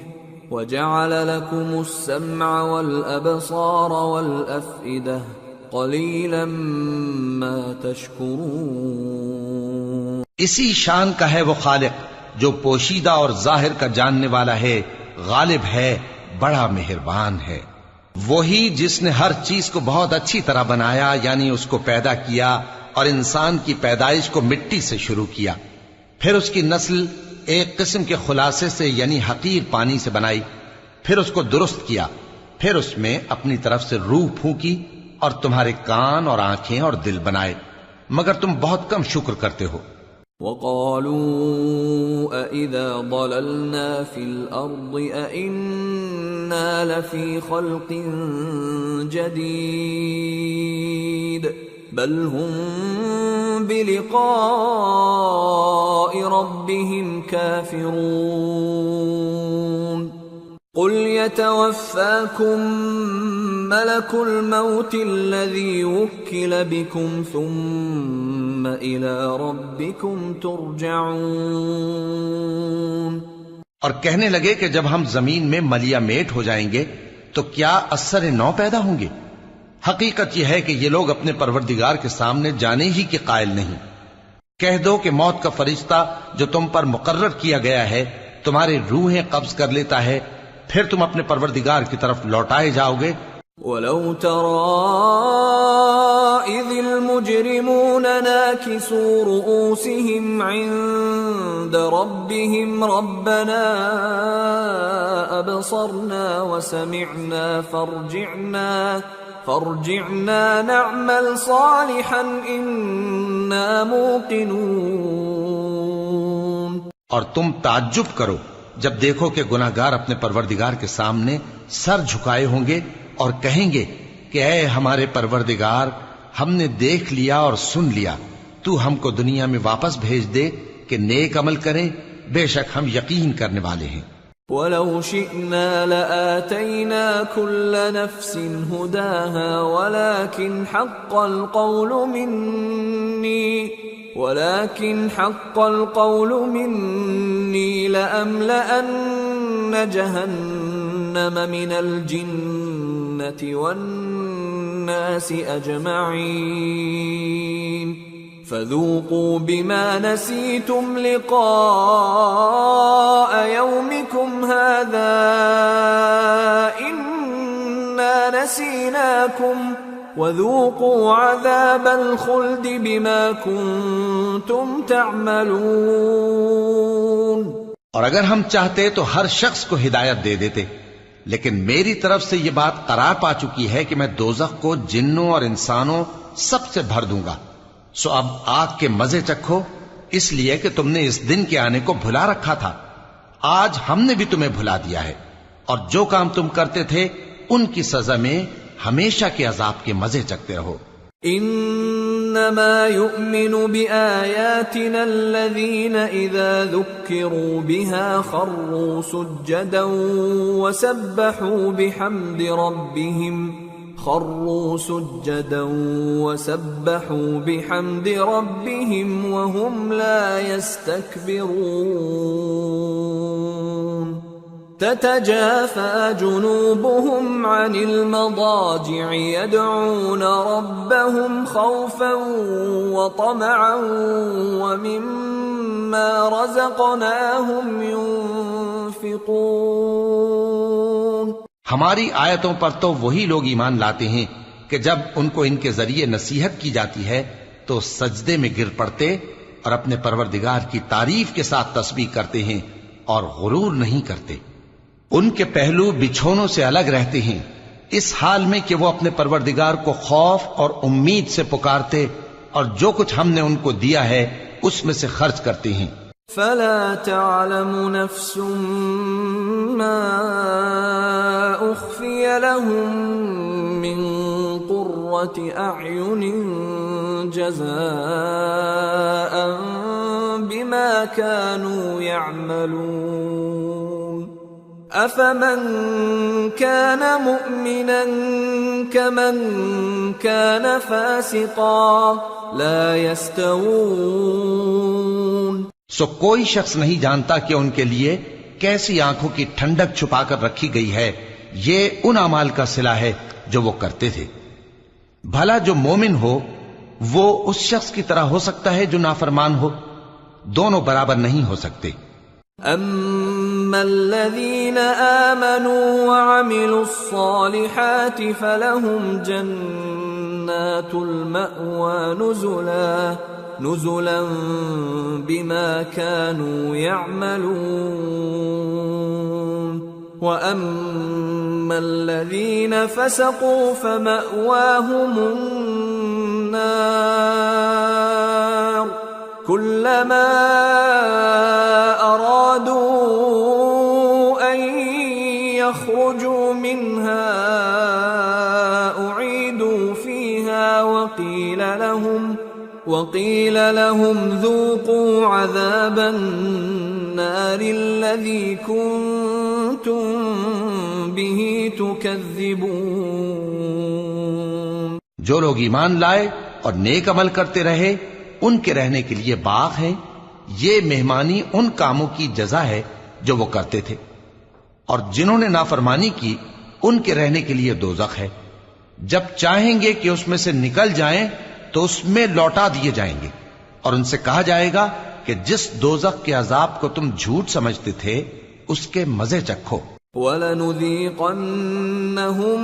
وجعل لكم السمع والأبصار والأفئدة قليلا ما تشكرون۔ اسی شان کا ہے وہ خالق جو پوشیدہ اور ظاہر کا جاننے والا ہے، غالب ہے، بڑا مہربان ہے۔ وہی جس نے ہر چیز کو بہت اچھی طرح بنایا، یعنی اس کو پیدا کیا اور انسان کی پیدائش کو مٹی سے شروع کیا، پھر اس کی نسل ایک قسم کے خلاصے سے یعنی حقیر پانی سے بنائی، پھر اس کو درست کیا، پھر اس میں اپنی طرف سے روح پھونکی اور تمہارے کان اور آنکھیں اور دل بنائے، مگر تم بہت کم شکر کرتے ہو۔ وَقَالُوا أَإِذَا ضَلَلْنَا فِي الْأَرْضِ أَإِنَّا لَفِي خَلْقٍ جَدِيدٍ بَلْ هُمْ بِلِقَاءِ رَبِّهِمْ كَافِرُونَ قُلْ يَتَوَفَّاكُمْ مَلَكُ الْمَوْتِ الَّذِي وُكِّلَ بِكُمْ ثُمَّ إِلَى رَبِّكُمْ تُرْجَعُونَ۔ اور کہنے لگے کہ جب ہم زمین میں ملیا میٹ ہو جائیں گے تو کیا اثر نو پیدا ہوں گے؟ حقیقت یہ ہے کہ یہ لوگ اپنے پروردگار کے سامنے جانے ہی کے قائل نہیں۔ کہہ دو کہ موت کا فرشتہ جو تم پر مقرر کیا گیا ہے تمہاری روحیں قبض کر لیتا ہے، پھر تم اپنے پروردگار کی طرف لوٹائے جاؤ گے۔ وَلَوْ تَرَىٰ إِذِ الْمُجْرِمُونَ نَاكِسُو رُءُوسِهِمْ عِندَ رَبِّهِمْ رَبَّنَا أَبْصَرْنَا وَسَمِعْنَا فارجعنا نعمل صالحا إنا موقنون۔ اور تم تعجب کرو جب دیکھو کہ گناہگار اپنے پروردگار کے سامنے سر جھکائے ہوں گے اور کہیں گے کہ اے ہمارے پروردگار، ہم نے دیکھ لیا اور سن لیا، تو ہم کو دنیا میں واپس بھیج دے کہ نیک عمل کریں، بے شک ہم یقین کرنے والے ہیں۔ وَلَوْ شِئْنَا لَآتَيْنَا كُلَّ نَفْسٍ هُدَاهَا وَلَكِنْ حَقَّ الْقَوْلُ مِنِّي لَأَمْلَأَنَّ جَهَنَّمَ مِنَ الْجِنَّةِ وَالنَّاسِ أَجْمَعِينَ فَذُوقُوا بِمَا نَسِيتُمْ لِقَاءَ يَوْمِكُمْ هَذَا إِنَّا نَسِينَاكُمْ وَذُوقُوا عَذَابَ الْخُلْدِ بِمَا كُنتُمْ تَعْمَلُونَ۔ اور اگر ہم چاہتے تو ہر شخص کو ہدایت دے دیتے، لیکن میری طرف سے یہ بات قرار پا چکی ہے کہ میں دوزخ کو جنوں اور انسانوں سب سے بھر دوں گا، سو اب آگ کے مزے چکھو، اس لیے کہ تم نے اس دن کے آنے کو بھلا رکھا تھا۔ آج ہم نے بھی تمہیں بھلا دیا ہے، اور جو کام تم کرتے تھے ان کی سزا میں ہمیشہ کے عذاب کے مزے چکھتے رہو۔ انما يؤمن بآياتنا الذين اذا ذكروا بها خروا سجدا وسبحوا بحمد ربهم وهم لا يستكبرون۔ تتجافى جنوبهم عن المضاجع يدعون ربهم خوفا وطمعا ومما رزقناهم ينفقون۔ ہماری آیتوں پر تو وہی لوگ ایمان لاتے ہیں کہ جب ان کو ان کے ذریعے نصیحت کی جاتی ہے تو سجدے میں گر پڑتے اور اپنے پروردگار کی تعریف کے ساتھ تسبیح کرتے ہیں اور غرور نہیں کرتے۔ ان کے پہلو بچھونوں سے الگ رہتے ہیں، اس حال میں کہ وہ اپنے پروردگار کو خوف اور امید سے پکارتے اور جو کچھ ہم نے ان کو دیا ہے اس میں سے خرچ کرتے ہیں۔ فلا تعلم نفس ما اخفي لهم من قرة اعين جزاء بما كانوا يعملون۔ افمن كان مؤمنا كمن كان فاسقا لا يستوون۔ سو کوئی شخص نہیں جانتا کہ ان کے لیے کیسی آنکھوں کی ٹھنڈک چھپا کر رکھی گئی ہے، یہ ان اعمال کا صلہ ہے جو وہ کرتے تھے۔ بھلا جو مومن ہو وہ اس شخص کی طرح ہو سکتا ہے جو نافرمان ہو؟ دونوں برابر نہیں ہو سکتے۔ أَمَّا الَّذِينَ آمَنُوا وَعَمِلُوا الصَّالِحَاتِ فَلَهُمْ جَنَّاتُ الْمَأْوَى نُزُلًا بِمَا كَانُوا يَعْمَلُونَ وَأَمَّا الَّذِينَ فَسَقُوا فَمَأْوَاهُمُ النَّارُ كُلَّمَا أَرَادُوا أَن يَخْرُجُوا مِنْهَا أُعِيدُوا فِيهَا وَقِيلَ لَهُمْ ذُوقُوا عَذَابَ النَّارِ الَّذِي كُنتُم بِهِ تُكَذِّبُونَ۔ جو لوگ ایمان لائے اور نیک عمل کرتے رہے ان کے رہنے کے لیے باغ ہیں، یہ مہمانی ان کاموں کی جزا ہے جو وہ کرتے تھے، اور جنہوں نے نافرمانی کی ان کے رہنے کے لیے دوزخ ہے۔ جب چاہیں گے کہ اس میں سے نکل جائیں تو اس میں لوٹا دیے جائیں گے، اور ان سے کہا جائے گا کہ جس دوزخ کے عذاب کو تم جھوٹ سمجھتے تھے اس کے مزے چکھو۔ وَلَنُذِيقَنَّهُم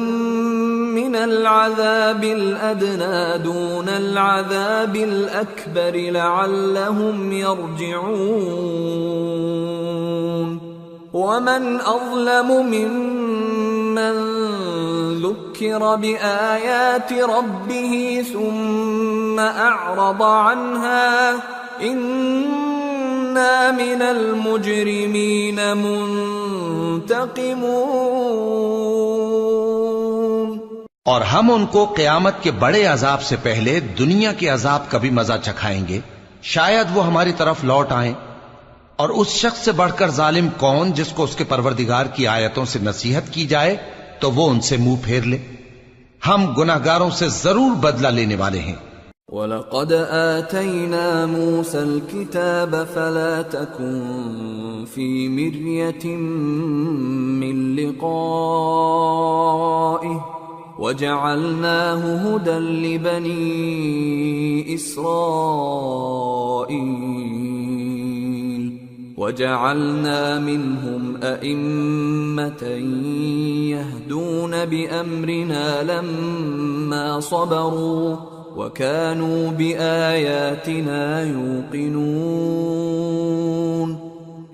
مِّنَ الْعَذَابِ الْأَدْنَىٰ دُونَ الْعَذَابِ الْأَكْبَرِ لَعَلَّهُمْ يَرْجِعُونَ وَمَنْ أَظْلَمُ مِمَّن ذُكِّرَ بِآيَاتِ رَبِّهِ ثُمَّ أَعْرَضَ عَنْهَا إِنَّا مِنَ الْمُجْرِمِينَ مُنْتَقِمُونَ۔ اور ہم ان کو قیامت کے بڑے عذاب سے پہلے دنیا کے عذاب کا بھی مزہ چکھائیں گے، شاید وہ ہماری طرف لوٹ آئیں۔ اور اس شخص سے بڑھ کر ظالم کون جس کو اس کے پروردگار کی آیتوں سے نصیحت کی جائے تو وہ ان سے منہ پھیر لے۔ ہم گناہگاروں سے ضرور بدلہ لینے والے ہیں۔ وَلَقَدْ آتَيْنَا مُوسَى الْكِتَابَ فَلَا تَكُنْ فِي مِرْيَةٍ مِّن لِقَائِهِ وَجَعَلْنَاهُ هُدًى لِبَنِي إِسْرَائِيلَ وَجَعَلْنَا مِنْهُمْ أَئِمَّةً يَهْدُونَ بِأَمْرِنَا لَمَّا صَبَرُوا وَكَانُوا بِآيَاتِنَا يُوقِنُونَ۔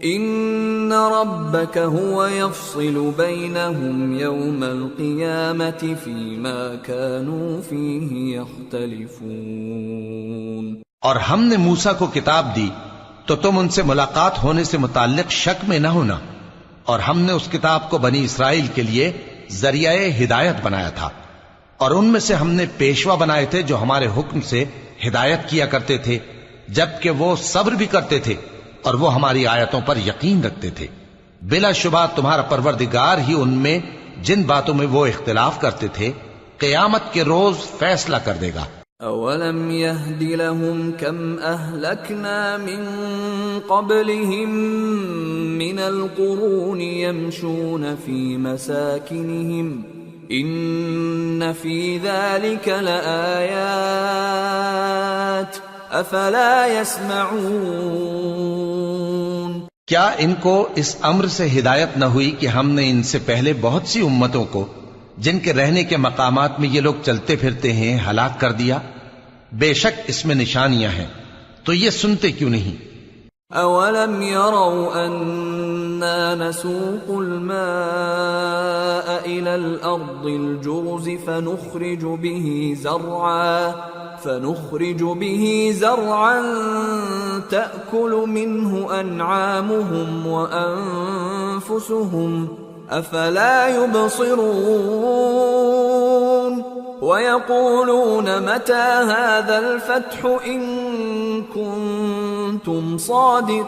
إِنَّ رَبَّكَ هُوَ يَفْصِلُ بَيْنَهُمْ يَوْمَ الْقِيَامَةِ فِيمَا كَانُوا فِيهِ يَخْتَلِفُونَ۔ اور ہم نے موسیٰ کو کتاب دی تو تم ان سے ملاقات ہونے سے متعلق شک میں نہ ہونا، اور ہم نے اس کتاب کو بنی اسرائیل کے لیے ذریعہ ہدایت بنایا تھا، اور ان میں سے ہم نے پیشوا بنائے تھے جو ہمارے حکم سے ہدایت کیا کرتے تھے، جبکہ وہ صبر بھی کرتے تھے اور وہ ہماری آیتوں پر یقین رکھتے تھے۔ بلا شبہ تمہارا پروردگار ہی ان میں جن باتوں میں وہ اختلاف کرتے تھے قیامت کے روز فیصلہ کر دے گا۔ أَوَلَمْ يَهْدِ لَهُمْ كَمْ أَهْلَكْنَا مِنْ قَبْلِهِمْ مِنَ الْقُرُونِ يَمْشُونَ فِي مَسَاكِنِهِمْ إِنَّ فِي ذَلِكَ لَآيَاتٍ أَفَلَا يَسْمَعُونَ۔ کیا ان کو اس امر سے ہدایت نہ ہوئی کہ ہم نے ان سے پہلے بہت سی امتوں کو جن کے رہنے کے مقامات میں یہ لوگ چلتے پھرتے ہیں ہلاک کر دیا؟ بے شک اس میں نشانیاں ہیں، تو یہ سنتے کیوں نہیں؟ أَوَلَمْ يَرَوْا أَنَّا نَسُوقُ الْمَاءَ إِلَى الْأَرْضِ الْجُرُزِ فَنُخْرِجُ بِهِ زَرْعًا تَأْكُلُ مِنْهُ أَنْعَامُهُمْ وَأَنفُسُهُمْ أَفَلَا يُبْصِرُونَ وَيَقُولُونَ مَتَى هَذَا الْفَتْحُ إِن كُنتُمْ صَادِقِينَ۔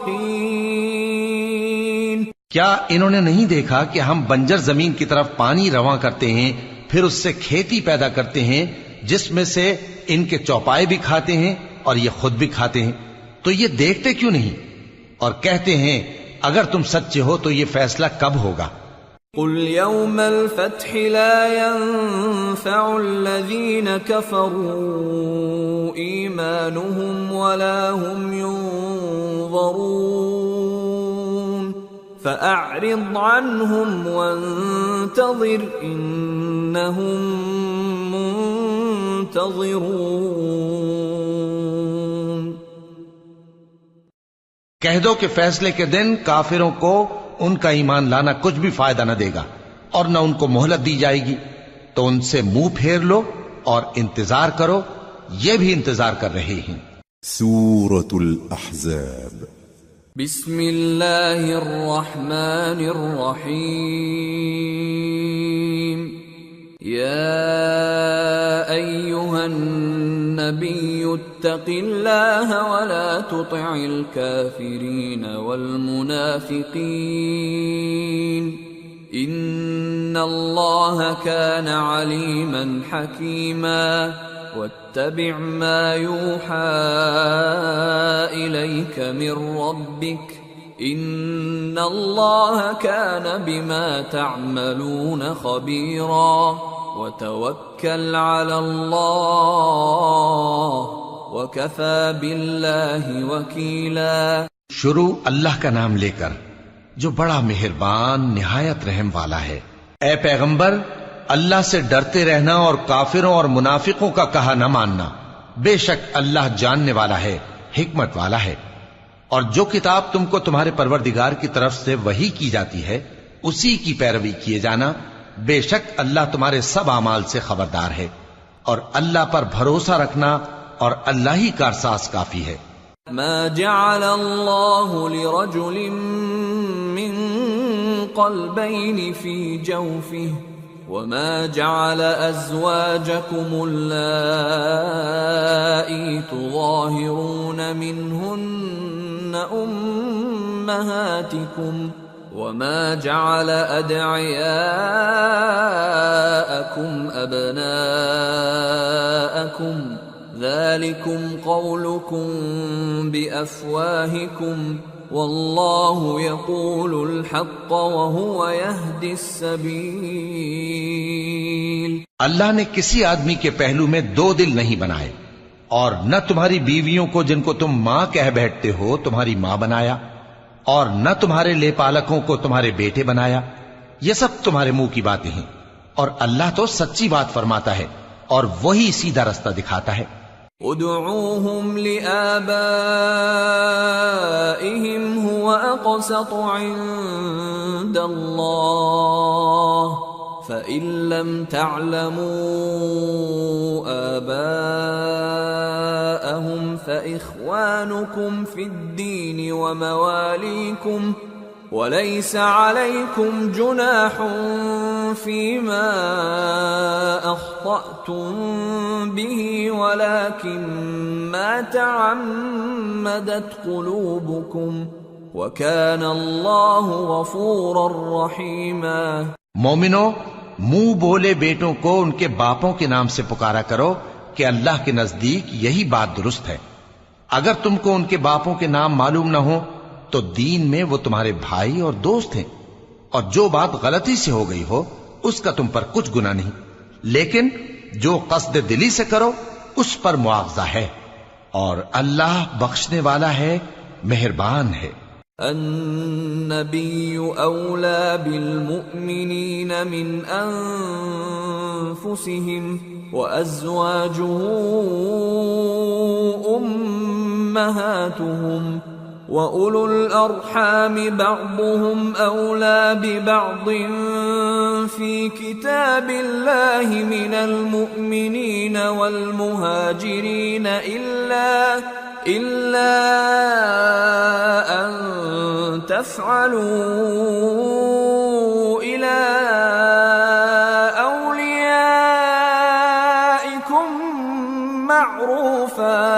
کیا انہوں نے نہیں دیکھا کہ ہم بنجر زمین کی طرف پانی رواں کرتے ہیں، پھر اس سے کھیتی پیدا کرتے ہیں جس میں سے ان کے چوپائے بھی کھاتے ہیں اور یہ خود بھی کھاتے ہیں؟ تو یہ دیکھتے کیوں نہیں؟ اور کہتے ہیں اگر تم سچے ہو تو یہ فیصلہ کب ہوگا؟ قل يوم الفتح لا ينفع الذين كفروا إيمانهم ولا هم ينظرون فأعرض عنهم وانتظر إنهم منتظرون۔ کہہ دو کہ فیصلے کے دن کافروں کو ان کا ایمان لانا کچھ بھی فائدہ نہ دے گا اور نہ ان کو مہلت دی جائے گی، تو ان سے منہ پھیر لو اور انتظار کرو، یہ بھی انتظار کر رہے ہیں۔ سورة الأحزاب بسم اللہ الرحمن الرحیم۔ یا ایہا النبی اتق اللہ ولا تطع الكافرین والمنافقین ان اللہ کان علیما حکیما واتبع ما یوحى الیک من ربک ان اللہ کان بما تعملون خبیرا وتوکل علی اللہ وکفی باللہ وکیلا۔ شروع اللہ کا نام لے کر جو بڑا مہربان نہایت رحم والا ہے۔ اے پیغمبر، اللہ سے ڈرتے رہنا اور کافروں اور منافقوں کا کہا نہ ماننا، بے شک اللہ جاننے والا ہے، حکمت والا ہے۔ اور جو کتاب تم کو تمہارے پروردگار کی طرف سے وحی کی جاتی ہے اسی کی پیروی کیے جانا، بے شک اللہ تمہارے سب اعمال سے خبردار ہے، اور اللہ پر بھروسہ رکھنا اور اللہ ہی کارساز کافی ہے۔ ما جعل اللہ لرجل من قلبین فی جوفہ وما جعل ازواجکم اللائی تظاہرون منہن امہاتکم وما جعل ادعیاءکم ابناءکم ذلكم قولكم بأفواهكم والله يقول الحق وهو يهدي السبيل۔ اللہ نے کسی آدمی کے پہلو میں دو دل نہیں بنائے، اور نہ تمہاری بیویوں کو جن کو تم ماں کہہ بیٹھتے ہو تمہاری ماں بنایا، اور نہ تمہارے لے پالکوں کو تمہارے بیٹے بنایا، یہ سب تمہارے منہ کی باتیں ہیں، اور اللہ تو سچی بات فرماتا ہے اور وہی سیدھا رستہ دکھاتا ہے۔ ادعوهم لآبائهم هو أقسط عند الله فإن لم تعلموا آباءهم فإخوانكم في الدين ومواليكم وليس عليكم جناح فيما أخطأتم به ولكن ما تعمدت قلوبكم وكان الله غفورا رحيما۔ مومنو، منہ بولے بیٹوں کو ان کے باپوں کے نام سے پکارا کرو کہ اللہ کے نزدیک یہی بات درست ہے۔ اگر تم کو ان کے باپوں کے نام معلوم نہ ہو تو دین میں وہ تمہارے بھائی اور دوست ہیں، اور جو بات غلطی سے ہو گئی ہو اس کا تم پر کچھ گناہ نہیں، لیکن جو قصد دلی سے کرو اس پر مواخذہ ہے، اور اللہ بخشنے والا ہے، مہربان ہے۔ النبی اولا بالمؤمنین من انفسهم وازواجه امہاتهم وَأُولُو الْأَرْحَامِ بَعْضُهُمْ أَوْلَى بِبَعْضٍ فِي كِتَابِ اللَّهِ مِنَ الْمُؤْمِنِينَ وَالْمُهَاجِرِينَ إِلَّا أَن تَفْعَلُوا إِلَى أَوْلِيَائِكُمْ مَعْرُوفًا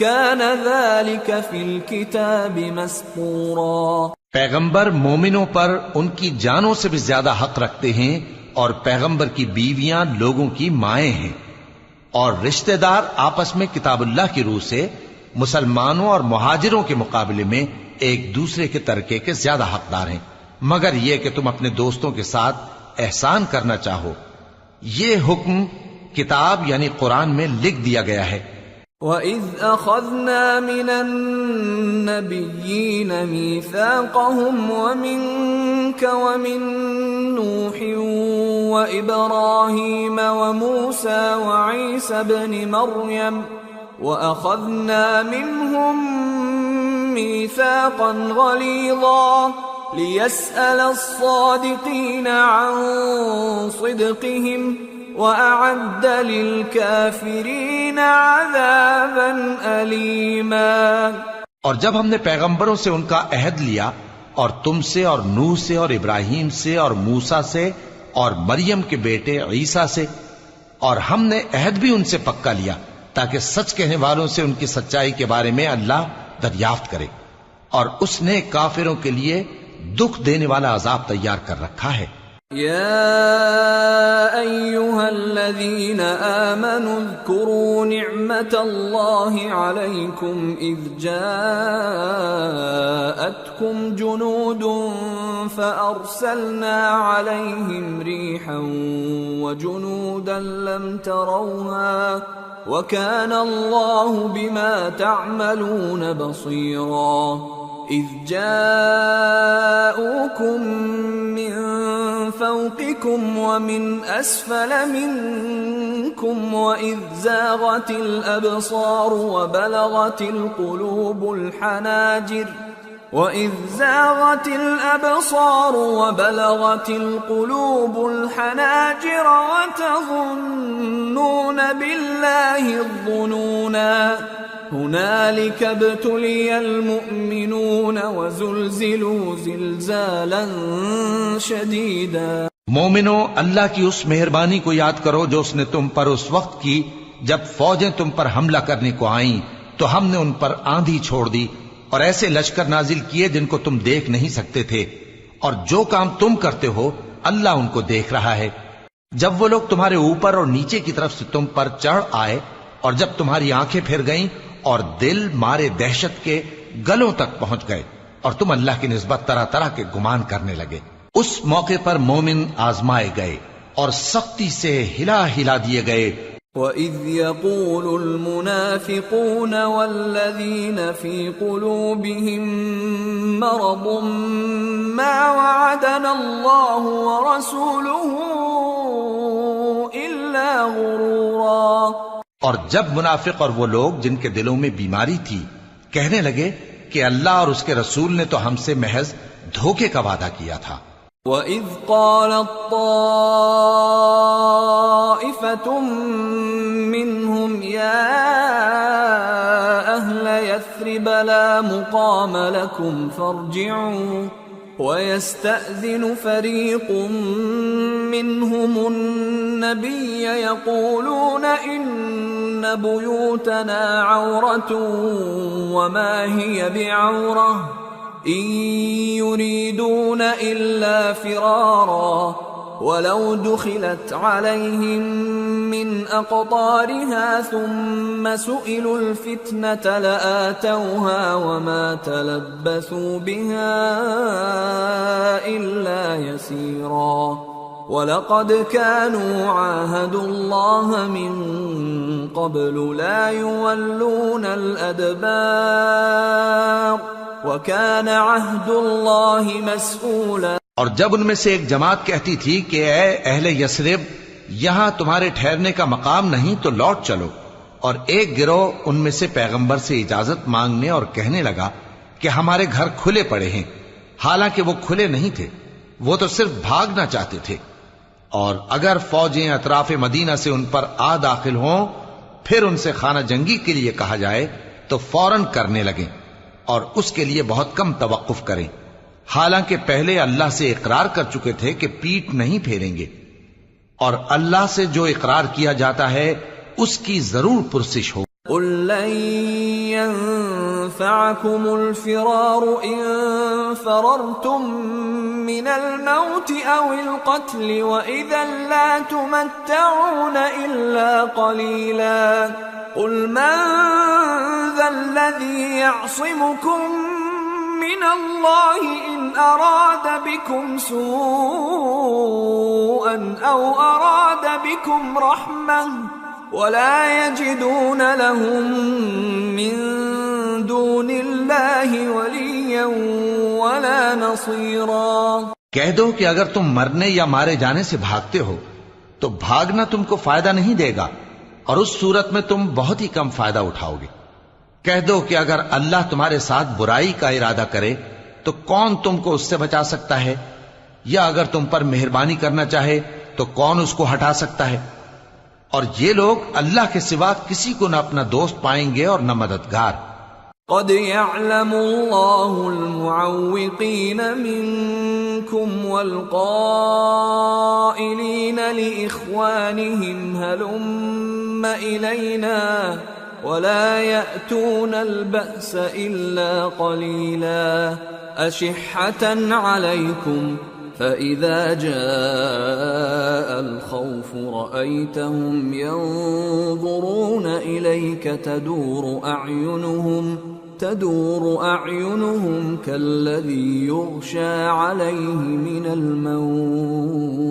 كَانَ ذَلِكَ فِي الْكِتَابِ مَسْطُورًا۔ پیغمبر مومنوں پر ان کی جانوں سے بھی زیادہ حق رکھتے ہیں، اور پیغمبر کی بیویاں لوگوں کی مائیں ہیں، اور رشتہ دار آپس میں کتاب اللہ کی روح سے مسلمانوں اور مہاجروں کے مقابلے میں ایک دوسرے کے ترکے کے زیادہ حقدار ہیں، مگر یہ کہ تم اپنے دوستوں کے ساتھ احسان کرنا چاہو۔ یہ حکم کتاب یعنی قرآن میں لکھ دیا گیا ہے۔ وَإِذْ أَخَذْنَا مِنَ النَّبِيِّينَ مِيثَاقَهُمْ وَمِنْكَ وَمِنْ نُوحٍ وَإِبْرَاهِيمَ وَمُوسَى وَعِيسَى ابْنِ مَرْيَمَ وَأَخَذْنَا مِنْهُمْ مِيثَاقًا غَلِيظًا لِيَسْأَلَ الصَّادِقِينَ عَنْ صِدْقِهِمْ وَأَعَدَّ لِلْكَافِرِينَ عَذَابًا أَلِيمًا۔ اور جب ہم نے پیغمبروں سے ان کا عہد لیا، اور تم سے اور نوح سے اور ابراہیم سے اور موسیٰ سے اور مریم کے بیٹے عیسیٰ سے، اور ہم نے عہد بھی ان سے پکا لیا تاکہ سچ کہنے والوں سے ان کی سچائی کے بارے میں اللہ دریافت کرے، اور اس نے کافروں کے لیے دکھ دینے والا عذاب تیار کر رکھا ہے۔ يا أيها الذين آمنوا اذكروا نعمة الله عليكم إذ جاءتكم جنود فأرسلنا عليهم ريحا وجنودا لم تروها وكان الله بما تعملون بصيرا۔ إذ جاءوكم من فوقكم ومن أسفل منكم وإذ زاغت الأبصار وبلغت القلوب الحناجر وتظنون بالله الظنونا هنالك ابتلي المؤمنون وزلزلوا زلزالا شديدا۔ مومنو، اللہ کی اس مہربانی کو یاد کرو جو اس نے تم پر اس وقت کی جب فوجیں تم پر حملہ کرنے کو آئیں تو ہم نے ان پر آندھی چھوڑ دی اور ایسے لشکر نازل کیے جن کو تم دیکھ نہیں سکتے تھے، اور جو کام تم کرتے ہو اللہ ان کو دیکھ رہا ہے۔ جب وہ لوگ تمہارے اوپر اور نیچے کی طرف سے تم پر چڑھ آئے اور جب تمہاری آنکھیں پھر گئیں اور دل مارے دہشت کے گلوں تک پہنچ گئے اور تم اللہ کی نسبت طرح طرح کے گمان کرنے لگے، اس موقع پر مومن آزمائے گئے اور سختی سے ہلا ہلا دیے گئے۔ وَإِذْ يَقُولُ الْمُنَافِقُونَ وَالَّذِينَ فِي قُلُوبِهِم مَّرَضٌ مَّا وَعَدَنَا اللَّهُ وَرَسُولُهُ إِلَّا غُرُورًا۔ اور جب منافق اور وہ لوگ جن کے دلوں میں بیماری تھی کہنے لگے کہ اللہ اور اس کے رسول نے تو ہم سے محض دھوکے کا وعدہ کیا تھا۔ وَإِذْ قَالَتْ طَائِفَةٌ مِّنْهُمْ يَا أَهْلَ يَثْرِبَ لَا مُقَامَ لَكُمْ فَارْجِعُوا وَيَسْتَأْذِنُ فَرِيقٌ مِّنْهُمُ النَّبِيَّ يَقُولُونَ إِنَّ بُيُوتَنَا عَوْرَةٌ وَمَا هِيَ بِعَوْرَةٍ إِن يُرِيدُونَ إِلَّا فِرَارًا وَلَوْ دُخِلَتْ عَلَيْهِم مِّنْ أَقْطَارِهَا ثُمَّ سُئِلُوا الْفِتْنَةَ لَآتَوْهَا وَمَا تَلَبَّثُوا بِهَا إِلَّا يَسِيرًا وَلَقَدْ كَانُوا عَاهَدُوا اللَّهَ مِن قَبْلُ لَا يُوَلُّونَ الْأَدْبَارَ وَكَانَ عَهْدُ اللَّهِ مَسْئُولًا۔ اور جب ان میں سے ایک جماعت کہتی تھی کہ اے اہل یثرب، یہاں تمہارے ٹھہرنے کا مقام نہیں تو لوٹ چلو، اور ایک گروہ ان میں سے پیغمبر سے اجازت مانگنے اور کہنے لگا کہ ہمارے گھر کھلے پڑے ہیں، حالانکہ وہ کھلے نہیں تھے، وہ تو صرف بھاگنا چاہتے تھے۔ اور اگر فوجیں اطراف مدینہ سے ان پر آ داخل ہوں پھر ان سے خانہ جنگی کے لیے کہا جائے تو فوراً کرنے لگیں اور اس کے لیے بہت کم توقف کریں، حالانکہ پہلے اللہ سے اقرار کر چکے تھے کہ پیٹ نہیں پھیریں گے، اور اللہ سے جو اقرار کیا جاتا ہے اس کی ضرور پرسش ہو۔ قُل لَّن يَنفَعَكُمُ الْفِرَارُ إِن فَرَرْتُم مِّنَ الْمَوْتِ أَوِ الْقَتْلِ وَإِذًا لَّا تُمَتَّعُونَ إِلَّا قَلِيلًا قُلْ مَن ذَا الَّذِي يَعْصِمُكُم مِّنَ من الله إن أراد بكم سوءا أو أراد بكم رحمة ولا يجدون لهم من دون الله وليا ولا نصيرا۔ کہہ دو کہ اگر تم مرنے یا مارے جانے سے بھاگتے ہو تو بھاگنا تم کو فائدہ نہیں دے گا، اور اس صورت میں تم بہت ہی کم فائدہ اٹھاؤ گے۔ کہہ دو کہ اگر اللہ تمہارے ساتھ برائی کا ارادہ کرے تو کون تم کو اس سے بچا سکتا ہے، یا اگر تم پر مہربانی کرنا چاہے تو کون اس کو ہٹا سکتا ہے؟ اور یہ لوگ اللہ کے سوا کسی کو نہ اپنا دوست پائیں گے اور نہ مددگار۔ قد يعلم الله المعوقين منكم والقائلين لإخوانهم هلم إلينا ولا يأتون البأس إلا قليلا أشحة عليكم فإذا جاء الخوف رأيتهم ينظرون إليك تدور أعينهم كالذي يغشى عليه من الموت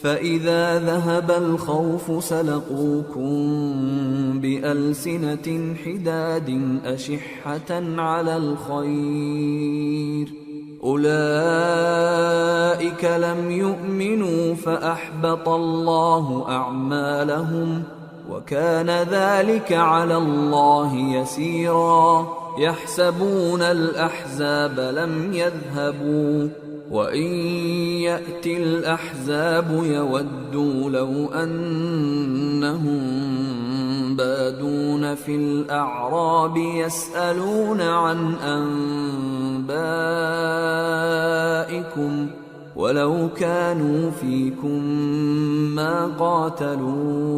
فإذا ذهب الخوف سلقوكم بألسنة حداد أشحة على الخير أولئك لم يؤمنوا فأحبط الله أعمالهم وكان ذلك على الله يسيرا يحسبون الأحزاب لم يذهبوا وإن يأتي الأحزاب يودوا لو أنهم بادون في الأعراب يسألون عن أنبائكم ولو كانوا فيكم ما قاتلوا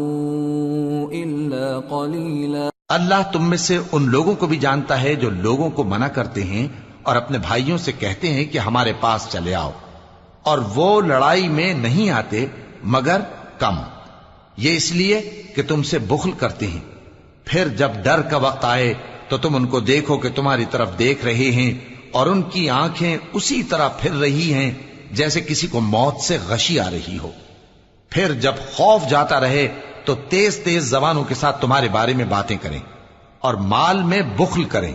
إلا قليلا۔ اللہ تم میں سے ان لوگوں کو بھی جانتا ہے جو لوگوں کو منع کرتے ہیں اور اپنے بھائیوں سے کہتے ہیں کہ ہمارے پاس چلے آؤ، اور وہ لڑائی میں نہیں آتے مگر کم، یہ اس لیے کہ تم سے بخل کرتے ہیں۔ پھر جب ڈر کا وقت آئے تو تم ان کو دیکھو کہ تمہاری طرف دیکھ رہے ہیں اور ان کی آنکھیں اسی طرح پھر رہی ہیں جیسے کسی کو موت سے غشی آ رہی ہو۔ پھر جب خوف جاتا رہے تو تیز تیز زبانوں کے ساتھ تمہارے بارے میں باتیں کریں اور مال میں بخل کریں۔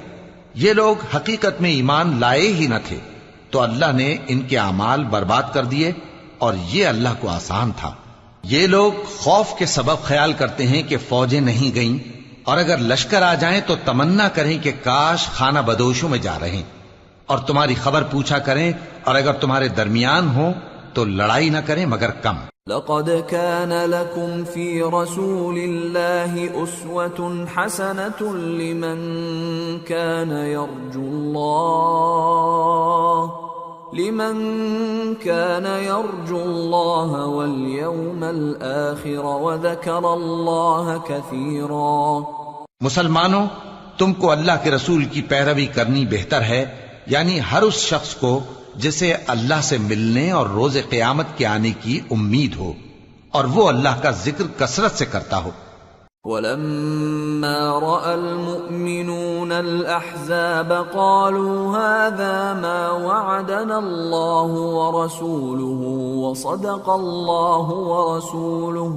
یہ لوگ حقیقت میں ایمان لائے ہی نہ تھے، تو اللہ نے ان کے اعمال برباد کر دیے، اور یہ اللہ کو آسان تھا۔ یہ لوگ خوف کے سبب خیال کرتے ہیں کہ فوجیں نہیں گئیں، اور اگر لشکر آ جائیں تو تمنا کریں کہ کاش خانہ بدوشوں میں جا رہے، اور تمہاری خبر پوچھا کریں، اور اگر تمہارے درمیان ہو تو لڑائی نہ کریں مگر کم۔ لقد كان لكم في رسول الله أسوة حسنة لمن كان يرجو الله واليوم الآخر وذكر الله كثيرا۔ مسلمانوں، تم کو اللہ کے رسول کی پیروی کرنی بہتر ہے، یعنی ہر اس شخص کو جسے اللہ سے ملنے اور روز قیامت کے آنے کی امید ہو، اور وہ اللہ کا ذکر کثرت سے کرتا ہو۔ وَلَمَّا رَأَى الْمُؤْمِنُونَ الْأَحْزَابَ قَالُوا هَذَا مَا وَعَدَنَا اللَّهُ وَرَسُولُهُ وَصَدَقَ اللَّهُ وَرَسُولُهُ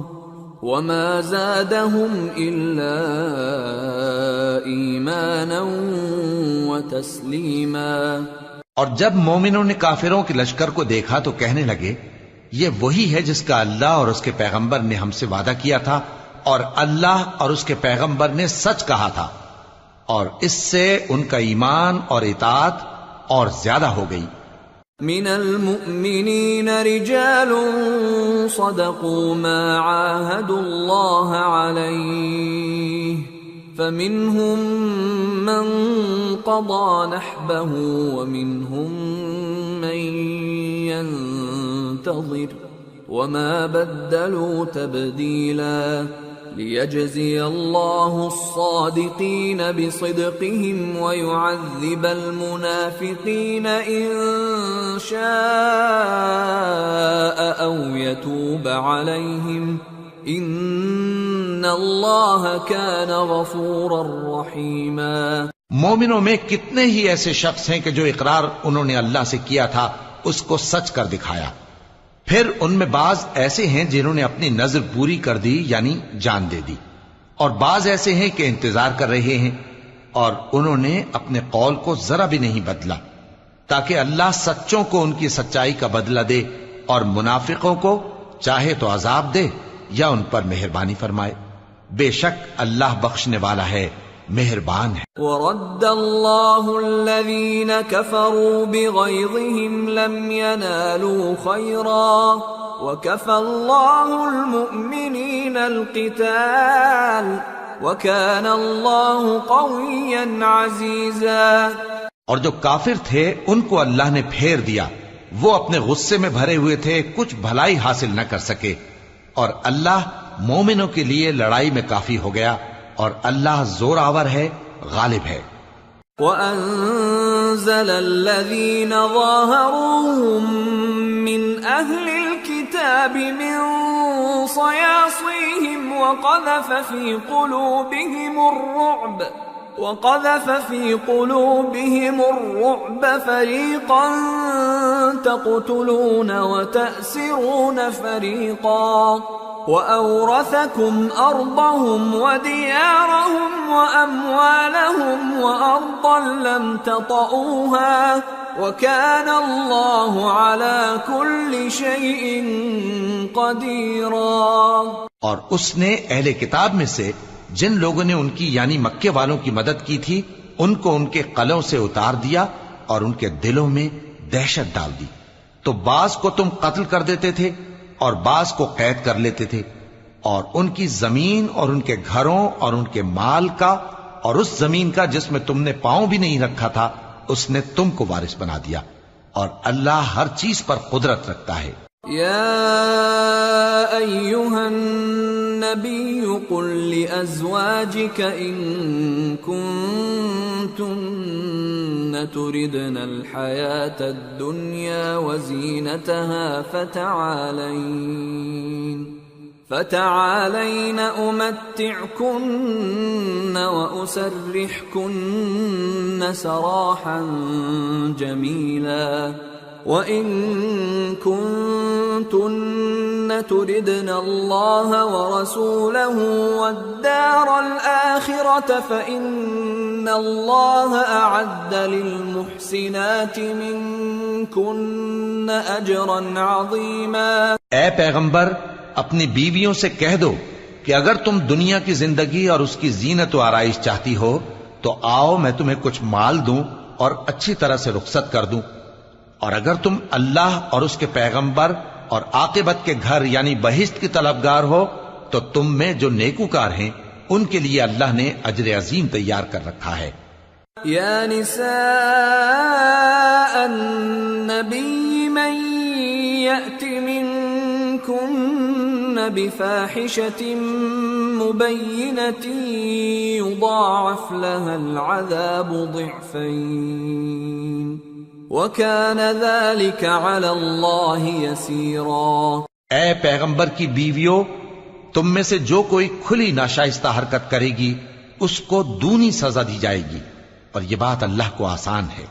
وَمَا زَادَهُمْ إِلَّا إِيمَانًا وَتَسْلِيمًا۔ اور جب مومنوں نے کافروں کے لشکر کو دیکھا تو کہنے لگے، یہ وہی ہے جس کا اللہ اور اس کے پیغمبر نے ہم سے وعدہ کیا تھا، اور اللہ اور اس کے پیغمبر نے سچ کہا تھا، اور اس سے ان کا ایمان اور اطاعت اور زیادہ ہو گئی۔ من المؤمنین رجال صدقوا ما عاهدوا الله عليه فمنهم من قضى نحبه ومنهم من ينتظر وما بدلوا تبديلا ليجزي الله الصادقين بصدقهم ويعذب المنافقين إن شاء أو يتوب عليهم إن الله كان غفورا رحيما۔ مومنوں میں کتنے ہی ایسے شخص ہیں کہ جو اقرار انہوں نے اللہ سے کیا تھا اس کو سچ کر دکھایا. پھر ان میں بعض ایسے ہیں جنہوں نے اپنی نظر پوری کر دی یعنی جان دے دی، اور بعض ایسے ہیں کہ انتظار کر رہے ہیں، اور انہوں نے اپنے قول کو ذرا بھی نہیں بدلا، تاکہ اللہ سچوں کو ان کی سچائی کا بدلہ دے اور منافقوں کو چاہے تو عذاب دے یا ان پر مہربانی فرمائے. بے شک اللہ بخشنے والا ہے، مہربان ہے. ورد اللہ الذین کفروا بغیظہم لم ینالوا خیرا وکفى اللہ المؤمنین القتال وکان اللہ قویا عزیزا. اور جو کافر تھے ان کو اللہ نے پھیر دیا، وہ اپنے غصے میں بھرے ہوئے تھے، کچھ بھلائی حاصل نہ کر سکے، اور اللہ مومنوں کے لیے لڑائی میں کافی ہو گیا، اور اللہ زور آور ہے، غالب ہے. وَأَنزَلَ الَّذِينَ ظَاهَرُوهُم مِّنْ أَهْلِ الْكِتَابِ مِنْ صَيَاصِيهِمْ وَقَذَفَ فِي قُلُوبِهِمُ الرُّعْبَ فَرِيقًا تَقْتُلُونَ وَتَأْسِرُونَ فَرِيقًا وَأَوْرَثَكُمْ أَرْضَهُمْ وَدِيَارَهُمْ وَأَمْوَالَهُمْ وَأَرْضًا لَمْ تَطَئُوهَا وَكَانَ اللَّهُ عَلَى كُلِّ شَيْءٍ قَدِيرًا. اور اس نے اہل کتاب میں سے جن لوگوں نے ان کی یعنی مکے والوں کی مدد کی تھی ان کو ان کے قلعوں سے اتار دیا اور ان کے دلوں میں دہشت ڈال دی. تو بعض کو تم قتل کر دیتے تھے اور بعض کو قید کر لیتے تھے، اور ان کی زمین اور ان کے گھروں اور ان کے مال کا اور اس زمین کا جس میں تم نے پاؤں بھی نہیں رکھا تھا اس نے تم کو وارث بنا دیا، اور اللہ ہر چیز پر قدرت رکھتا ہے. یا ایھا النبی قل لأزواجک ان کنتن تردن الحیاة الدنیا وزینتها فتعالین امتعکن واسرحکن سراحا جمیلا وَإِن كُنتُنَّ تُرِدْنَ اللَّهَ وَرَسُولَهُ وَالدَّارَ الْآخِرَةَ فَإِنَّ اللَّهَ أَعَدَّ لِلْمُحْسِنَاتِ مِنكُنَّ أَجْرًا عَظِيمًا. اے پیغمبر اپنی بیویوں سے کہہ دو کہ اگر تم دنیا کی زندگی اور اس کی زینت و آرائش چاہتی ہو تو آؤ میں تمہیں کچھ مال دوں اور اچھی طرح سے رخصت کر دوں، اور اگر تم اللہ اور اس کے پیغمبر اور عاقبت کے گھر یعنی بہشت کی طلبگار ہو تو تم میں جو نیکوکار ہیں ان کے لیے اللہ نے اجر عظیم تیار کر رکھا ہے. یا نساء النبی من یأت منکن بفاحشة مبینة یضاعف لها العذاب ضعفین وَكَانَ ذَلِكَ عَلَى اللَّهِ يَسِيرًا. اے پیغمبر کی بیویوں، تم میں سے جو کوئی کھلی ناشائستہ حرکت کرے گی اس کو دونی سزا دی جائے گی، اور یہ بات اللہ کو آسان ہے.